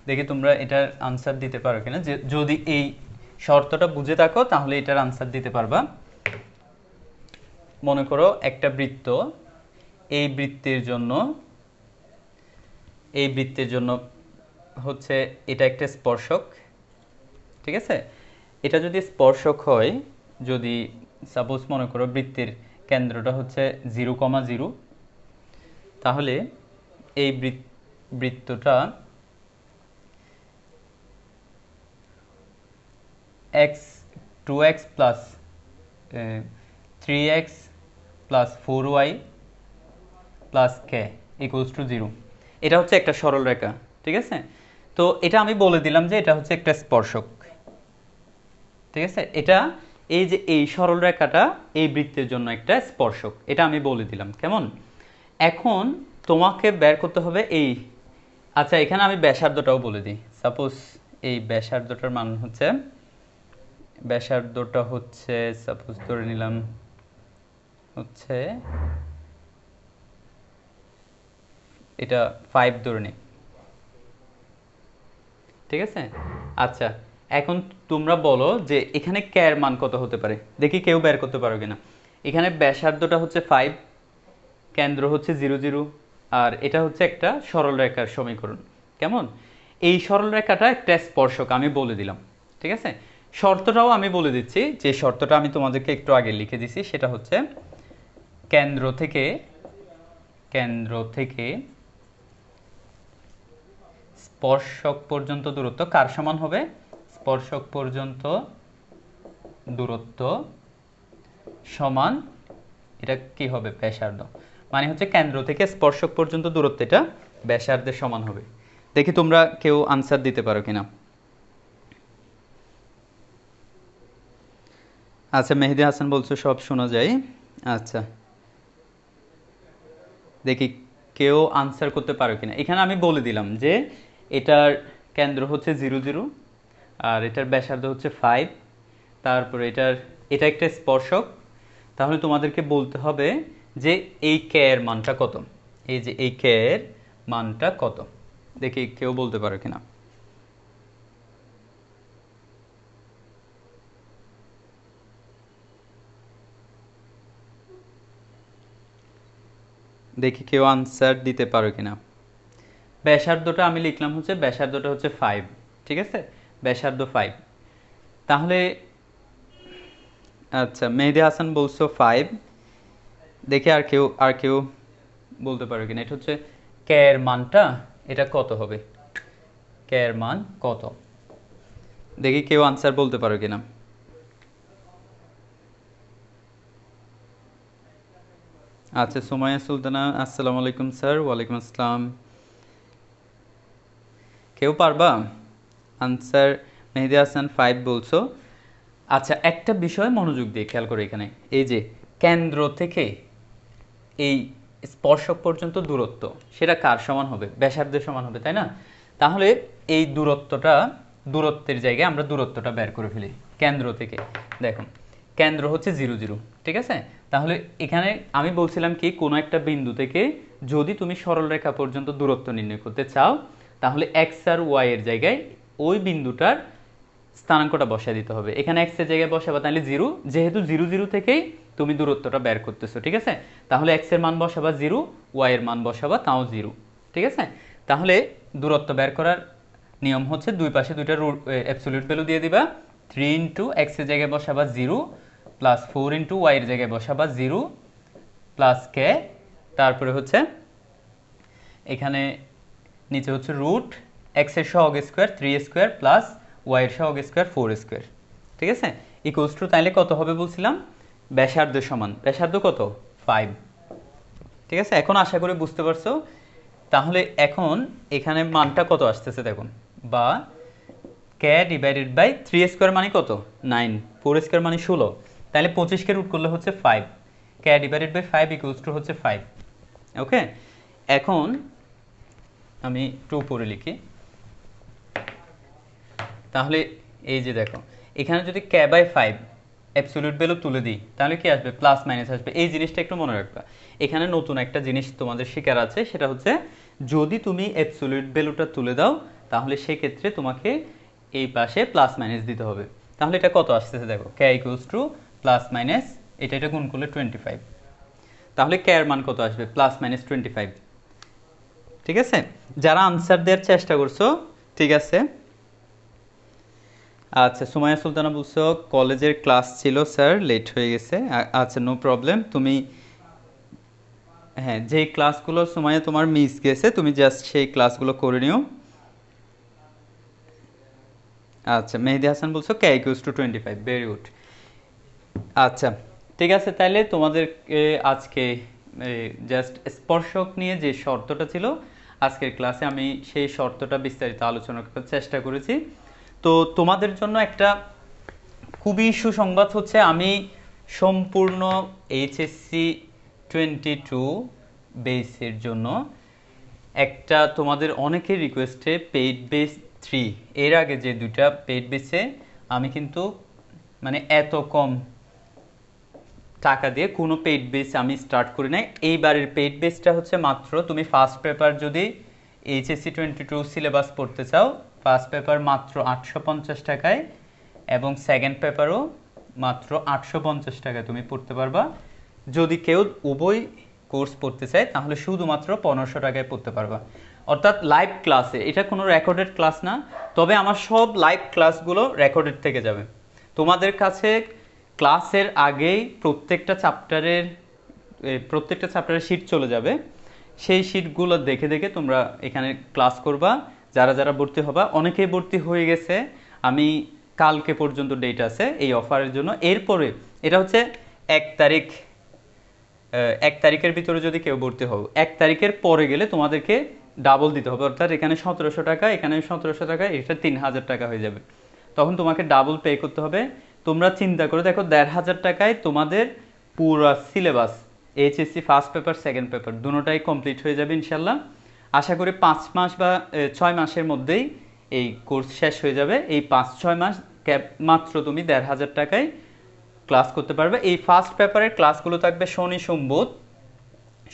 দেখি তোমরা এটার আনসার দিতে পারো কিনা। যে যদি এই শর্তটা বুঝে থাকো তাহলে এটার আনসার দিতে পারবা। মনে করো একটা বৃত্ত, এই বৃত্তের জন্য হচ্ছে এটা একটা স্পর্শক, ঠিক আছে? এটা যদি স্পর্শক হয়, যদি সাপোজ মনে করো বৃত্তের কেন্দ্রটা হচ্ছে 0,0, তাহলে এই বৃত্তটা two x plus 3x plus 4y plus k equals to 0, এটা হচ্ছে একটা সরল রেখা, ঠিক আছে? তো এটা আমি বলে দিলাম যে এটা হচ্ছে একটা স্পর্শক, ঠিক আছে? এটা এই যে এই সরল রেখাটা এই বৃত্তের জন্য একটা স্পর্শক, এটা আমি বলে দিলাম। কেমন? এখন তোমাকে বের করতে হবে এই, আচ্ছা এখানে আমি ব্যাসার্ধটাও বলে দিই। সাপোজ এই ব্যাসার্ধটার মান হচ্ছে, সাপোজ ধরে নিলাম হচ্ছে এটা 5 ধরে নিই, ঠিক আছে? আচ্ছা, এখন তোমরা বলো যে এখানে কে এর মান কত হতে পারে, দেখি কেউ বের করতে পারো কিনা। এখানে ব্যাসার্ধটা হচ্ছে 5, কেন্দ্র হচ্ছে 0,0, আর এটা হচ্ছে একটা সরল রেখার সমীকরণ। কেমন? এই সরল রেখাটা একটা স্পর্শক আমি বলে দিলাম, ঠিক আছে? শর্তটাও আমি বলে দিচ্ছি, যে শর্তটা আমি তোমাদেরকে একটু আগে লিখে দিছি, সেটা হচ্ছে কেন্দ্র থেকে স্পর্শক পর্যন্ত দূরত্ব কার সমান হবে? স্পর্শক পর্যন্ত দূরত্ব সমান এটা কি হবে ব্যাসার্ধ, মানে হচ্ছে কেন্দ্র থেকে স্পর্শক পর্যন্ত দূরত্ব এটা ব্যাসার্ধের সমান হবে। দেখি তোমরা কেউ আনসার দিতে পারো কিনা। আচ্ছা মেহেদি হাসান বলছো সব শোনা যায়। আচ্ছা দেখি কেউ আনসার করতে পারো কিনা। এখানে আমি বলে দিলাম যে এটার কেন্দ্র হচ্ছে 0 0 আর এটার ব্যাসার্ধ হচ্ছে 5, তারপরে এটা একটা স্পর্শক। তাহলে তোমাদেরকে বলতে হবে যে এই কে এর মানটা কত, এই যে এই কে এর মানটা কত। দেখি কেউ বলতে পারো কিনা। দেখি কেউ আনসার দিতে পারো কিনা। ব্যাসার্ধটা আমি লিখলাম হচ্ছে ব্যাসার্ধটা হচ্ছে 5, ঠিক আছে, ব্যাসার্ধ 5। তাহলে আচ্ছা মেহেদি হাসান বলছো 5। দেখি আর কেউ বলতে পারো কিনা। এটা হচ্ছে কে এর মানটা এটা কত হবে, কে এর মান কত। দেখি কেউ আনসার বলতে পারো কিনা। আচ্ছা সুমাইয়া সুলতানা আসসালামু আলাইকুম স্যার। ওয়ালাইকুম আসসালাম। কেউ পারবা আনসার? মেহেদি হাসান 5 বলছো। আচ্ছা একটা বিষয় মনোযোগ দিয়ে খেয়াল করো, এখানে এই যে কেন্দ্র থেকে এই স্পর্শক পর্যন্ত দূরত্ব সেটা কার সমান হবে, ব্যাসার্ধের সমান হবে, তাই না? তাহলে এই দূরত্বের জায়গায় আমরা দূরত্বটা বের করে ফেলি কেন্দ্র থেকে। দেখো কেন্দ্র হচ্ছে 0 0, ঠিক আছে। তাহলে এখানে আমি বলছিলাম কি কোনো একটা বিন্দু থেকে যদি তুমি সরল রেখা পর্যন্ত দূরত্ব নির্ণয় করতে চাও তাহলে এক্স আর ওয়াই এর জায়গায় ওই বিন্দুটার স্থানাঙ্কটা বসায় দিতে হবে। এখানে এক্স এর জায়গায় বসাবা তাহলে 0, যেহেতু 0 0 থেকেই তুমি দূরত্বটা বের করতেছো, ঠিক আছে। তাহলে এক্স এর মান বসাবা 0, ওয়াই এর মান বসাবা তাও 0, ঠিক আছে। তাহলে দূরত্ব বের করার নিয়ম হচ্ছে দুই পাশে দুইটা অ্যাবসলিউট ভ্যালু দিয়ে দিবা। 3 ইন্টু এক্স এর জায়গায় বসাবা 0 প্লাস 4 ইন্টু ওয়াই এর জায়গায় বসাবা 0 প্লাস কে, তারপরে হচ্ছে এখানে নিচে হচ্ছে রুট এক্স এর সহগ স্কোয়ার 3 স্কোয়ার প্লাস ওয়াই এর সহগ স্কোয়ার 4 স্কোয়ার, ঠিক আছে। ইকুয়ালস টু তাইলে কত হবে বলছিলাম, ব্যাসার্ধ সমান, ব্যাসার্ধ কত 5, ঠিক আছে। এখন আশা করি বুঝতে পারছো। তাহলে এখন এখানে মানটা কত আসতেছে দেখুন, বা কে ডিভাইডেড বাই 3 স্কোয়ার মানে কত 9, 4 স্কোয়ার মানে 16, তাহলে 25 কে রুট করলে হচ্ছে 5, কে ডিভাইডেড বাই 5 ইকুয়ালস টু হচ্ছে 5। ওকে, এখন আমি 2 পরে লিখি। তাহলে এই যে দেখো এখানে যদি কে বাই 5 অ্যাবসলিউট ভ্যালু তুলে দিই তাহলে কি আসবে, প্লাস মাইনাস আসবে। এই জিনিসটা একটু মনে রাখবা। এখানে নতুন একটা জিনিস তোমাদের শেখার আছে, সেটা হচ্ছে যদি তুমি অ্যাবসলিউট ভ্যালুটা তুলে দাও তাহলে সেক্ষেত্রে তোমাকে এই পাশে প্লাস মাইনাস দিতে হবে। তাহলে এটা কত আসতেছে দেখো, কে ইকুয়ালস টু প্লাস মাইনাস এটা গুণ করলে 25, তাহলে কে এর মান কত আসবে, প্লাস মাইনাস 25, ঠিক আছে। যারা আনসার দেওয়ার চেষ্টা করছো ঠিক আছে। আচ্ছা সুমাইয়া সুলতানা বলছো কলেজের ক্লাস ছিল স্যার, লেট হয়ে গেছে। আচ্ছা নো প্রবলেম, তুমি হ্যাঁ যেই ক্লাসগুলো সুমাইয়া তোমার মিস গেছে তুমি জাস্ট সেই ক্লাসগুলো করে নিও। আচ্ছা মেহেদি হাসান বলছো কে ইকুয়ালস টু 25, ভেরি গুড। আচ্ছা ঠিক আছে, তাহলে তোমাদেরকে আজকে জাস্ট স্পর্শক নিয়ে যে শর্তটা ছিল আজকের ক্লাসে আমি সেই শর্তটা বিস্তারিত আলোচনা করার চেষ্টা করেছি। তো তোমাদের জন্য একটা খুবই সুসংবাদ হচ্ছে আমি সম্পূর্ণ এইচএসসি 22 বেসের জন্য একটা তোমাদের অনেকের রিকোয়েস্টে পেইড বেস 3, এর আগে যে দুইটা পেইড বেসে আমি কিন্তু মানে এত কম টাকা দিয়ে কোনো পেইড বেস আমি স্টার্ট করি নাই। এইবারের পেইড বেসটা হচ্ছে মাত্র তুমি ফার্স্ট পেপার যদি এইচএসসি 22 সিলেবাস পড়তে চাও ফার্স্ট পেপার মাত্র 850 টাকায় এবং সেকেন্ড পেপারও মাত্র 850 টাকায় তুমি পড়তে পারবা। যদি কেউ উভয় কোর্স পড়তে চায় তাহলে শুধুমাত্র 1500 টাকায় পড়তে পারবা, অর্থাৎ লাইভ ক্লাসে। এটা কোনো রেকর্ডেড ক্লাস না, তবে আমার সব লাইভ ক্লাসগুলো রেকর্ডেড থেকে যাবে তোমাদের কাছে। ক্লাসের আগেই প্রত্যেকটা চ্যাপ্টারের শিট চলে যাবে, সেই শিটগুলো দেখে দেখে তোমরা এখানে ক্লাস করবা। যারা যারা ভর্তি হবা, অনেকেই ভর্তি হয়ে গেছে, আমি কালকে পর্যন্ত ডেট আছে এই অফারের জন্য। এরপরে এটা হচ্ছে 1 তারিখ, 1 তারিখের ভিতরে যদি কেউ ভর্তি হও, 1 তারিখের পরে গেলে তোমাদেরকে ডাবল দিতে হবে, অর্থাৎ এখানে 1700 টাকা, এখানে 1700 টাকা, এটা 3000 টাকা হয়ে যাবে। তখন তোমাকে ডাবল পে করতে হবে। তোমরা চিন্তা করে দেখো 1500 টাকায় তোমাদের পুরো syllabus HSC first paper second paper দুটোটাই কমপ্লিট হয়ে যাবে ইনশাল্লাহ। আশা করি 5 মাস বা 6 মাসের মধ্যেই এই কোর্স শেষ হয়ে যাবে। এই 5-6 মাস মাত্র তুমি 1500 টাকায় ক্লাস করতে পারবে। এই ফার্স্ট পেপারের ক্লাসগুলো থাকবে শনি সোম বুধ,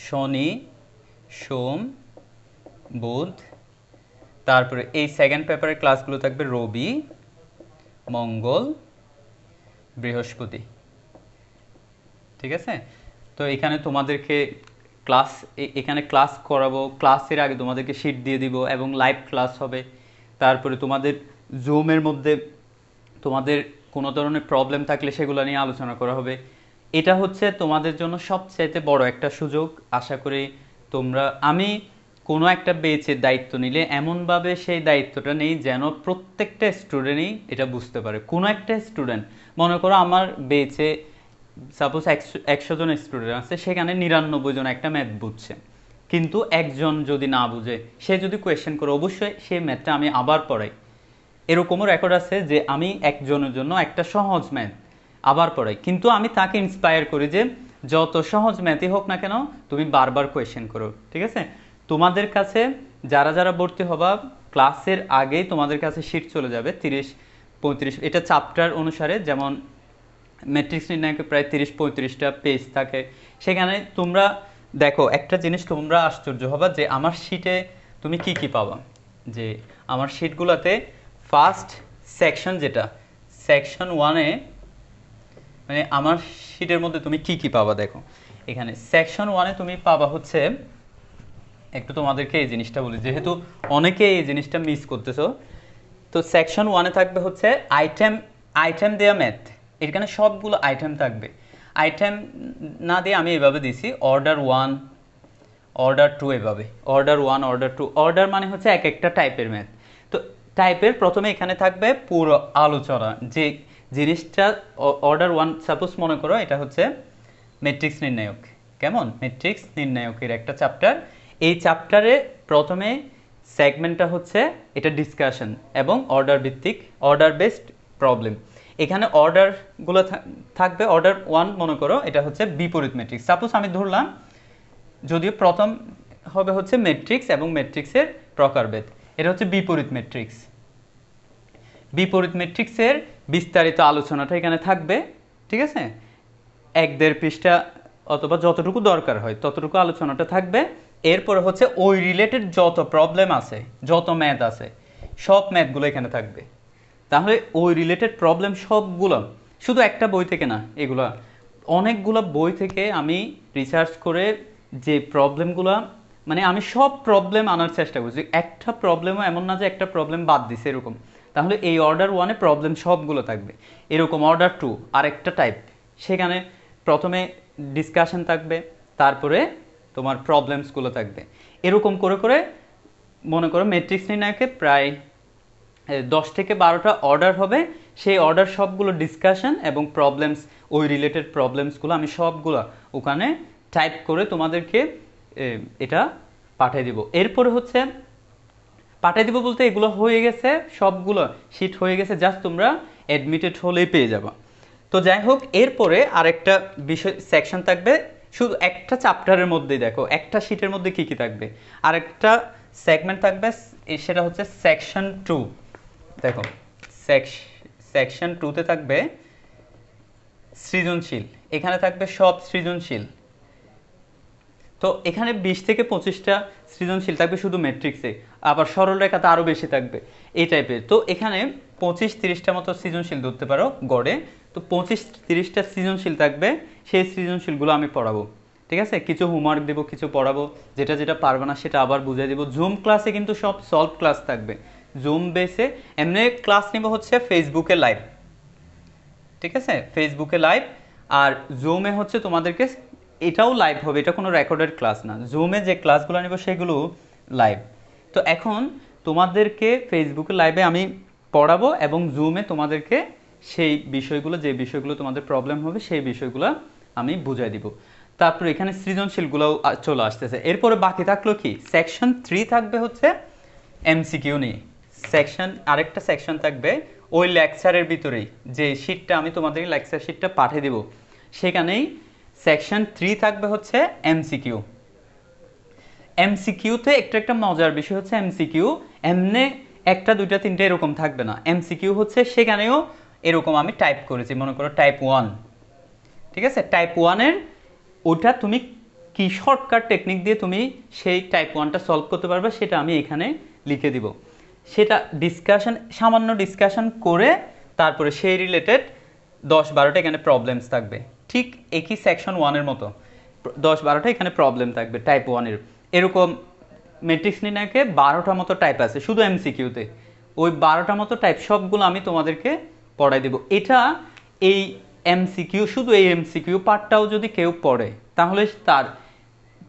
শনি সোম বুধ। তারপরে এই সেকেন্ড পেপারের ক্লাসগুলো থাকবে রবি মঙ্গল বৃহস্পতি। ঠিক আছে? তো এখানে তোমাদেরকে ক্লাস এখানে ক্লাস করাবো, ক্লাসের আগে তোমাদেরকে শিট দিয়ে দিব এবং লাইভ ক্লাস হবে। তারপরে তোমাদের জুমের মধ্যে তোমাদের কোনো ধরনের প্রবলেম থাকলে সেগুলো নিয়ে আলোচনা করা হবে। এটা হচ্ছে তোমাদের জন্য সবচাইতে বড় একটা সুযোগ। আশা করি তোমরা, আমি কোনো একটা বেচের দায়িত্ব নিলে এমনভাবে সেই দায়িত্বটা নেই যেন প্রত্যেকটা স্টুডেন্টই এটা বুঝতে পারে। কোনো একটা স্টুডেন্ট, মনে করো আমার বেচে সাপোজ 100 জন স্টুডেন্ট আছে, সেখানে 99 জন একটা ম্যাথ বুঝছে, কিন্তু একজন যদি না বুঝে, সে যদি কোয়েশ্চেন করে, অবশ্যই সেই ম্যাথটা আমি আবার পড়াই। এরকমও রেকর্ড আছে যে আমি একজনের জন্য একটা সহজ ম্যাথ আবার পড়াই, কিন্তু আমি তাকে ইন্সপায়ার করি যে যত সহজ ম্যাথই হোক না কেন তুমি বারবার কোয়েশ্চেন করো। ঠিক আছে? তোমাদের কাছে যারা যারা ভর্তি হবা, ক্লাসের আগেই তোমাদের কাছে শিট চলে যাবে 30-35, এটা চ্যাপ্টার অনুসারে, যেমন ম্যাট্রিক্স নির্ণায়কে প্রায় 30-35টা পেজ থাকে। সেখানে তোমরা দেখো একটা জিনিস তোমরা আশ্চর্য হবা যে আমার শিটে তুমি কি কি পাবা। যে আমার শিটগুলোতে ফার্স্ট সেকশন, যেটা সেকশন 1-এ, মানে আমার শিটের মধ্যে তুমি কি কি পাবা দেখো। এখানে সেকশন 1-এ তুমি পাবা হচ্ছে, একটু তোমাদেরকে এই জিনিসটা বলি যেহেতু অনেকে এই জিনিসটা মিস করতেছো। তো সেকশন 1-এ থাকবে হচ্ছে আইটেম দেয়া ম্যাথ। এখানে সবগুলো আইটেম থাকবে। আইটেম না দিয়ে আমি এভাবে দিছি অর্ডার 1, অর্ডার 2, এভাবে অর্ডার 1, অর্ডার 2। অর্ডার মানে হচ্ছে এক একটা টাইপের ম্যাথ। তো টাইপের প্রথমে এখানে থাকবে পুরো আলোচনা, যে জিনিসটা অর্ডার 1, সাপোজ মনে করো এটা হচ্ছে ম্যাট্রিক্স নির্ণায়ক। কেমন? ম্যাট্রিক্স নির্ণায়কের একটা চ্যাপ্টার। এই চ্যাপ্টারে প্রথমে সেগমেন্টটা হচ্ছে এটা ডিসকাশন এবং অর্ডার ভিত্তিক, অর্ডার বেসড প্রবলেম। এখানে অর্ডারগুলো থাকবে। অর্ডার 1 মনে করো এটা হচ্ছে বিপরীত ম্যাট্রিক্স। সাপোজ আমি ধরলাম, যদিও প্রথম হবে হচ্ছে ম্যাট্রিক্স এবং ম্যাট্রিক্সের প্রকারভেদ, এটা হচ্ছে বিপরীত ম্যাট্রিক্স। বিপরীত ম্যাট্রিক্সের বিস্তারিত আলোচনাটা এখানে থাকবে। ঠিক আছে? 1-1.5 পৃষ্ঠা অথবা যতটুকু দরকার হয় ততটুকু আলোচনাটা থাকবে। এরপরে হচ্ছে ওই রিলেটেড যত প্রবলেম আছে, যত ম্যাথ আছে, সব ম্যাথগুলো এখানে থাকবে। তাহলে ওই রিলেটেড প্রবলেম সবগুলো শুধু একটা বই থেকে না, এগুলো অনেকগুলো বই থেকে আমি রিসার্চ করে যে প্রবলেমগুলো, মানে আমি সব প্রবলেম আনার চেষ্টা করছি। একটা প্রবলেমও এমন না যে একটা প্রবলেম বাদ দিছে এরকম। তাহলে এই অর্ডার 1-এ প্রবলেম সবগুলো থাকবে। এরকম অর্ডার 2 আরেকটা টাইপ, সেখানে প্রথমে ডিসকাশন থাকবে, তারপরে তোমার প্রবলেমসগুলো থাকবে। এরকম করে করে মনে করো ম্যাট্রিক্স নির্ণায়কে প্রায় 10 থেকে 12টা অর্ডার হবে। সেই অর্ডার সবগুলো ডিসকাশন এবং প্রবলেমস, ওই রিলেটেড প্রবলেমসগুলো আমি সবগুলো ওখানে টাইপ করে তোমাদেরকে এটা পাঠিয়ে দিব। এরপরে হচ্ছে পাঠিয়ে দিব বলতে এগুলো হয়ে গেছে, সবগুলো শিট হয়ে গেছে, জাস্ট তোমরা অ্যাডমিটেড হলেই পেয়ে যাবা। তো যাই হোক, এরপরে আরেকটা বিষয় সেকশন থাকবে শুধু একটা চ্যাপ্টারের মধ্যেই। দেখো একটা শিটের মধ্যে কি কি থাকবে, আরেকটা সেগমেন্ট থাকবে, সেটা হচ্ছে সেকশন 2। দেখো সেকশন 2-তে থাকবে সৃজনশীল। এখানে থাকবে সব সৃজনশীল। তো এখানে 20 থেকে 25টা সৃজনশীল থাকবে শুধু ম্যাট্রিক্সে, আবার সরল রেখাতে আরও বেশি থাকবে এই টাইপের। তো এখানে 25-30টা মতো সৃজনশীল ধরতে পারো গড়ে। তো 25-30টা সৃজনশীল থাকবে, সেই সৃজনশীলগুলো আমি পড়াবো। ঠিক আছে? কিছু হোমওয়ার্ক দেবো, কিছু পড়াবো, যেটা যেটা পারবে না সেটা আবার বুঝিয়ে দেবো। জুম ক্লাসে কিন্তু সব সলভ ক্লাস থাকবে, জুম বেসে। এমনি ক্লাস নিব হচ্ছে ফেসবুকে লাইভ। ঠিক আছে? ফেসবুকে লাইভ। আর জুমে হচ্ছে তোমাদেরকে, এটাও লাইভ হবে, এটা কোনো রেকর্ডেড ক্লাস না। জুমে যে ক্লাসগুলো নেব সেগুলো লাইভ। তো এখন তোমাদেরকে ফেসবুকে লাইভে আমি পড়াবো এবং জুমে তোমাদেরকে সেই বিষয়গুলো, যে বিষয়গুলো তোমাদের প্রবলেম হবে সেই বিষয়গুলো আমি বুঝাই দিব। তারপর এখানে সৃজনশীলগুলোও চলে আসতেছে। এরপরে বাকি থাকলো কি, সেকশন 3 থাকবে হচ্ছে এমসিকিউ নিয়ে। আরেকটা সেকশন থাকবে ওই লেকচারের ভিতরেই, যে শিটটা আমি তোমাদের লেকচার শিটটা পাঠিয়ে দিব, সেখানেই সেকশন 3 থাকবে হচ্ছে এমসিকিউ। এমসিকিউতে একটা মজার বিষয় হচ্ছে, এমসিকিউ এমনি একটা দুইটা তিনটা এরকম থাকবে না। এমসিকিউ হচ্ছে সেখানেও এরকম আমি টাইপ করেছি, মনে করো টাইপ 1, ঠিক আছে? টাইপ 1-এর ওটা তুমি কি শর্টকাট টেকনিক দিয়ে তুমি সেই টাইপ 1টা সলভ করতে পারবে, সেটা আমি এখানে লিখে দিব। সেটা সামান্য ডিসকাশন করে তারপরে সেই রিলেটেড 10-12টা এখানে প্রবলেমস থাকবে, ঠিক একই সেকশন 1-এর মতো 10-12টা এখানে প্রবলেম থাকবে টাইপ 1-এর। এরকম ম্যাট্রিক্স নির্ণয়কে 12টা মতো টাইপ আছে শুধু এমসিকিউতে। ওই 12টা মতো টাইপ সবগুলো আমি তোমাদেরকে পড়াই দেব। এটা এই এমসিকিউ, শুধু এই এমসিকিউ পার্টটাও যদি কেউ পড়ে, তাহলে তার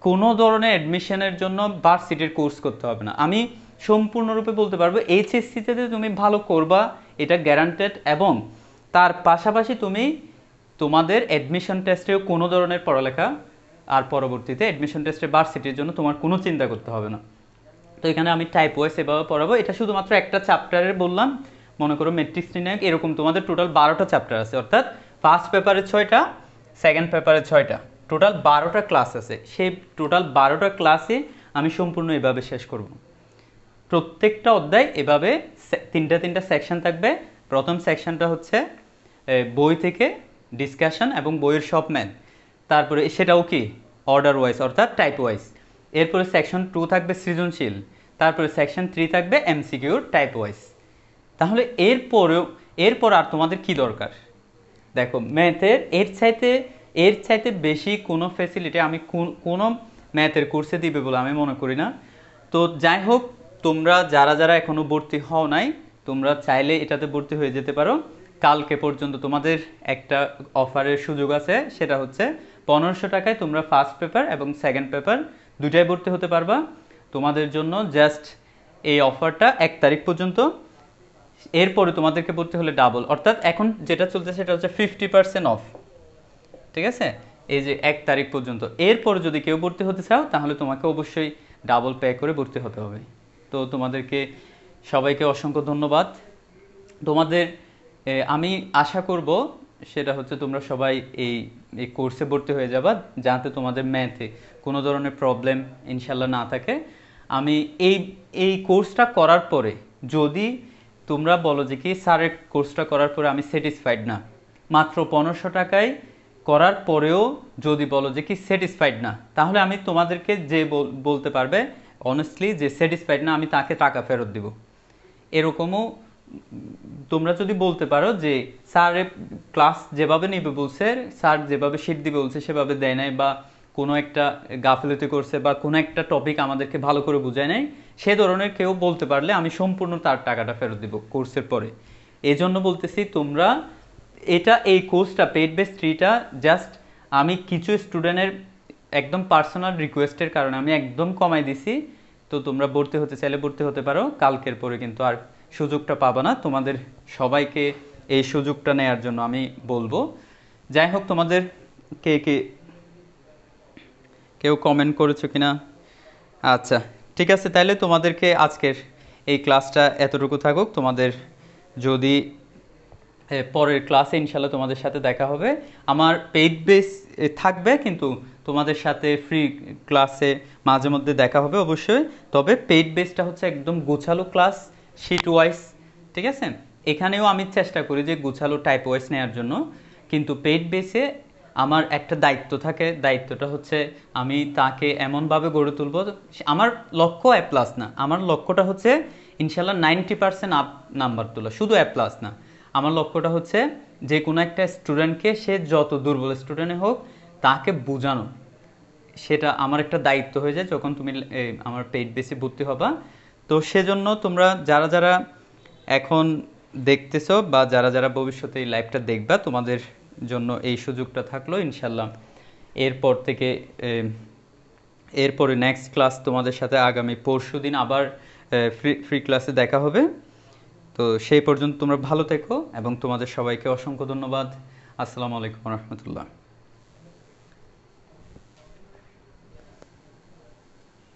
কোনো ধরনের অ্যাডমিশনের জন্য ভার্সিটির কোর্স করতে হবে না। আমি সম্পূর্ণরূপে বলতে পারবো এইচএসসিতে তুমি ভালো করবা, এটা গ্যারান্টেড। এবং তার পাশাপাশি তুমি তোমাদের অ্যাডমিশন টেস্টেও কোনো ধরনের পড়ালেখা আর পরবর্তীতে অ্যাডমিশন টেস্টে ভার্সিটির জন্য তোমার কোনো চিন্তা করতে হবে না। তো এখানে আমি টাইপ ওয়াইজ এভাবে পড়াবো। এটা শুধুমাত্র একটা চ্যাপ্টারের বললাম, মনে করো ম্যাট্রিক্স নির্ণায়ক, এরকম তোমাদের টোটাল 12টা চ্যাপ্টার আছে, অর্থাৎ ফার্স্ট পেপারে 6টা, সেকেন্ড পেপারে 6টা, টোটাল 12টা ক্লাস আছে। সেই টোটাল 12টা ক্লাসে আমি সম্পূর্ণ এভাবে শেষ করব। প্রত্যেকটা অধ্যায় এভাবে তিনটা সেকশন থাকবে। প্রথম সেকশনটা হচ্ছে বই থেকে ডিসকাশন এবং বইয়ের সব ম্যাথ, তারপরে সেটাও কি অর্ডার ওয়াইজ অর্থাৎ টাইপ ওয়াইজ। এরপরে সেকশন 2 থাকবে সৃজনশীল, তারপরে সেকশন 3 থাকবে এমসিকিউ টাইপ ওয়াইজ। তাহলে এরপর আর তোমাদের কি দরকার? দেখো ম্যাথের এর চাইতে বেশি কোনো ফ্যাসিলিটি আমি কোনো ম্যাথের কোর্সে দিবে বলে আমি মনে করি না। তো যাই হোক, তোমরা যারা এখনো ভর্তি হও নাই, তোমরা চাইলে এটাতে ভর্তি হয়ে যেতে পারো। কালকে পর্যন্ত তোমাদের একটা অফারের সুযোগ আছে, সেটা হচ্ছে 1500 টাকায় তোমরা ফার্স্ট পেপার এবং সেকেন্ড পেপার দুইটাই ভর্তি হতে পারবা। তোমাদের জন্য জাস্ট এই অফারটা 1 তারিখ পর্যন্ত। এরপরে তোমাদেরকে ভর্তি হলে ডাবল, অর্থাৎ এখন যেটা চলছে সেটা হচ্ছে 50% অফ, ঠিক আছে? এই যে 1 তারিখ পর্যন্ত। এরপর যদি কেউ ভর্তি হতে চাও, তাহলে তোমাকে অবশ্যই ডাবল পে করে ভর্তি হতে হবে। তো তোমাদেরকে সবাইকে অসংখ্য ধন্যবাদ। তোমাদের আমি আশা করব সেটা হচ্ছে তোমরা সবাই এই কোর্সে ভর্তি হয়ে যাবা, যাতে তোমাদের ম্যাথে কোনো ধরনের প্রবলেম ইনশাল্লাহ না থাকে। আমি এই কোর্সটা করার পরে যদি তোমরা বলো যে কি স্যারের কোর্সটা করার পরে আমি স্যাটিসফাইড না, মাত্র 1500 টাকায় করার পরেও যদি বলো যে কি স্যাটিসফাইড না, তাহলে আমি তোমাদেরকে যে বলতে পারবে অনেস্টলি যে স্যাটিসফাইড না, আমি তাকে টাকা ফেরত দিব। এরকমও তোমরা যদি বলতে পারো যে স্যার ক্লাস যেভাবে নেবে বলছে, স্যার যেভাবে শিট দিবে বলছে সেভাবে দেয় নাই, বা কোনো একটা গাফিলতি করছে, বা কোনো একটা টপিক আমাদেরকে ভালো করে বোঝায় নাই, সে ধরনের কেউ বলতে পারলে আমি সম্পূর্ণ তার টাকাটা ফেরত দিব কোর্সের পরে। এই জন্য বলতেছি তোমরা এই কোর্সটা পেইড বেস 3টা জাস্ট আমি কিছু স্টুডেন্টের একদম পার্সোনাল রিকোয়েস্টের কারণে আমি একদম কমাই দিছি। তো তোমরা ভর্তি হতে চাইলে ভর্তি হতে পারো, কালকের পরে কিন্তু আর সুযোগটা পাবা না। তোমাদের সবাইকে এই সুযোগটা নেওয়ার জন্য আমি বলবো। যাই হোক, তোমাদের কেউ কমেন্ট করেছো কিনা? আচ্ছা, ঠিক আছে, তাহলে তোমাদেরকে আজকের এই ক্লাসটা এতটুকু থাকুক। তোমাদের যদি পরের ক্লাসে ইনশাল্লাহ তোমাদের সাথে দেখা হবে। আমার পেইড বেস থাকবে, কিন্তু তোমাদের সাথে ফ্রি ক্লাসে মাঝে মধ্যে দেখা হবে অবশ্যই। তবে পেইড বেসটা হচ্ছে একদম গোছালো ক্লাস, শিট ওয়াইজ, ঠিক আছে? এখানেও আমি চেষ্টা করি যে গোছালো টাইপ ওয়াইজ নেওয়ার জন্য, কিন্তু পেইড বেসে আমার একটা দায়িত্ব থাকে। দায়িত্বটা হচ্ছে আমি তাকে এমনভাবে গড়ে তুলব, আমার লক্ষ্য এ প্লাস না, আমার লক্ষ্যটা হচ্ছে ইনশাল্লাহ 90% আপ নাম্বার তোলা, শুধু এ প্লাস না। আমার লক্ষ্যটা হচ্ছে যে কোনো একটা স্টুডেন্টকে, সে যত দুর্বল স্টুডেন্টে হোক, তাকে বোঝানো। সেটা আমার একটা দায়িত্ব হয়ে যায় যখন তুমি আমার পেইড বেসে ভর্তি হবা। তো সেজন্য তোমরা যারা এখন দেখতেছো বা যারা ভবিষ্যতে এই লাইভটা দেখবা, তোমাদের জন্য এই সুযোগটা থাকলো ইনশাল্লাহ। এরপরে নেক্সট ক্লাস তোমাদের সাথে আগামী পরশুদিন আবার ফ্রি ক্লাসে দেখা হবে। তো সেই পর্যন্ত তোমরা ভালো থেকো এবং তোমাদের সবাইকে অসংখ্য ধন্যবাদ। আসসালামু আলাইকুম রহমতুল্লাহ।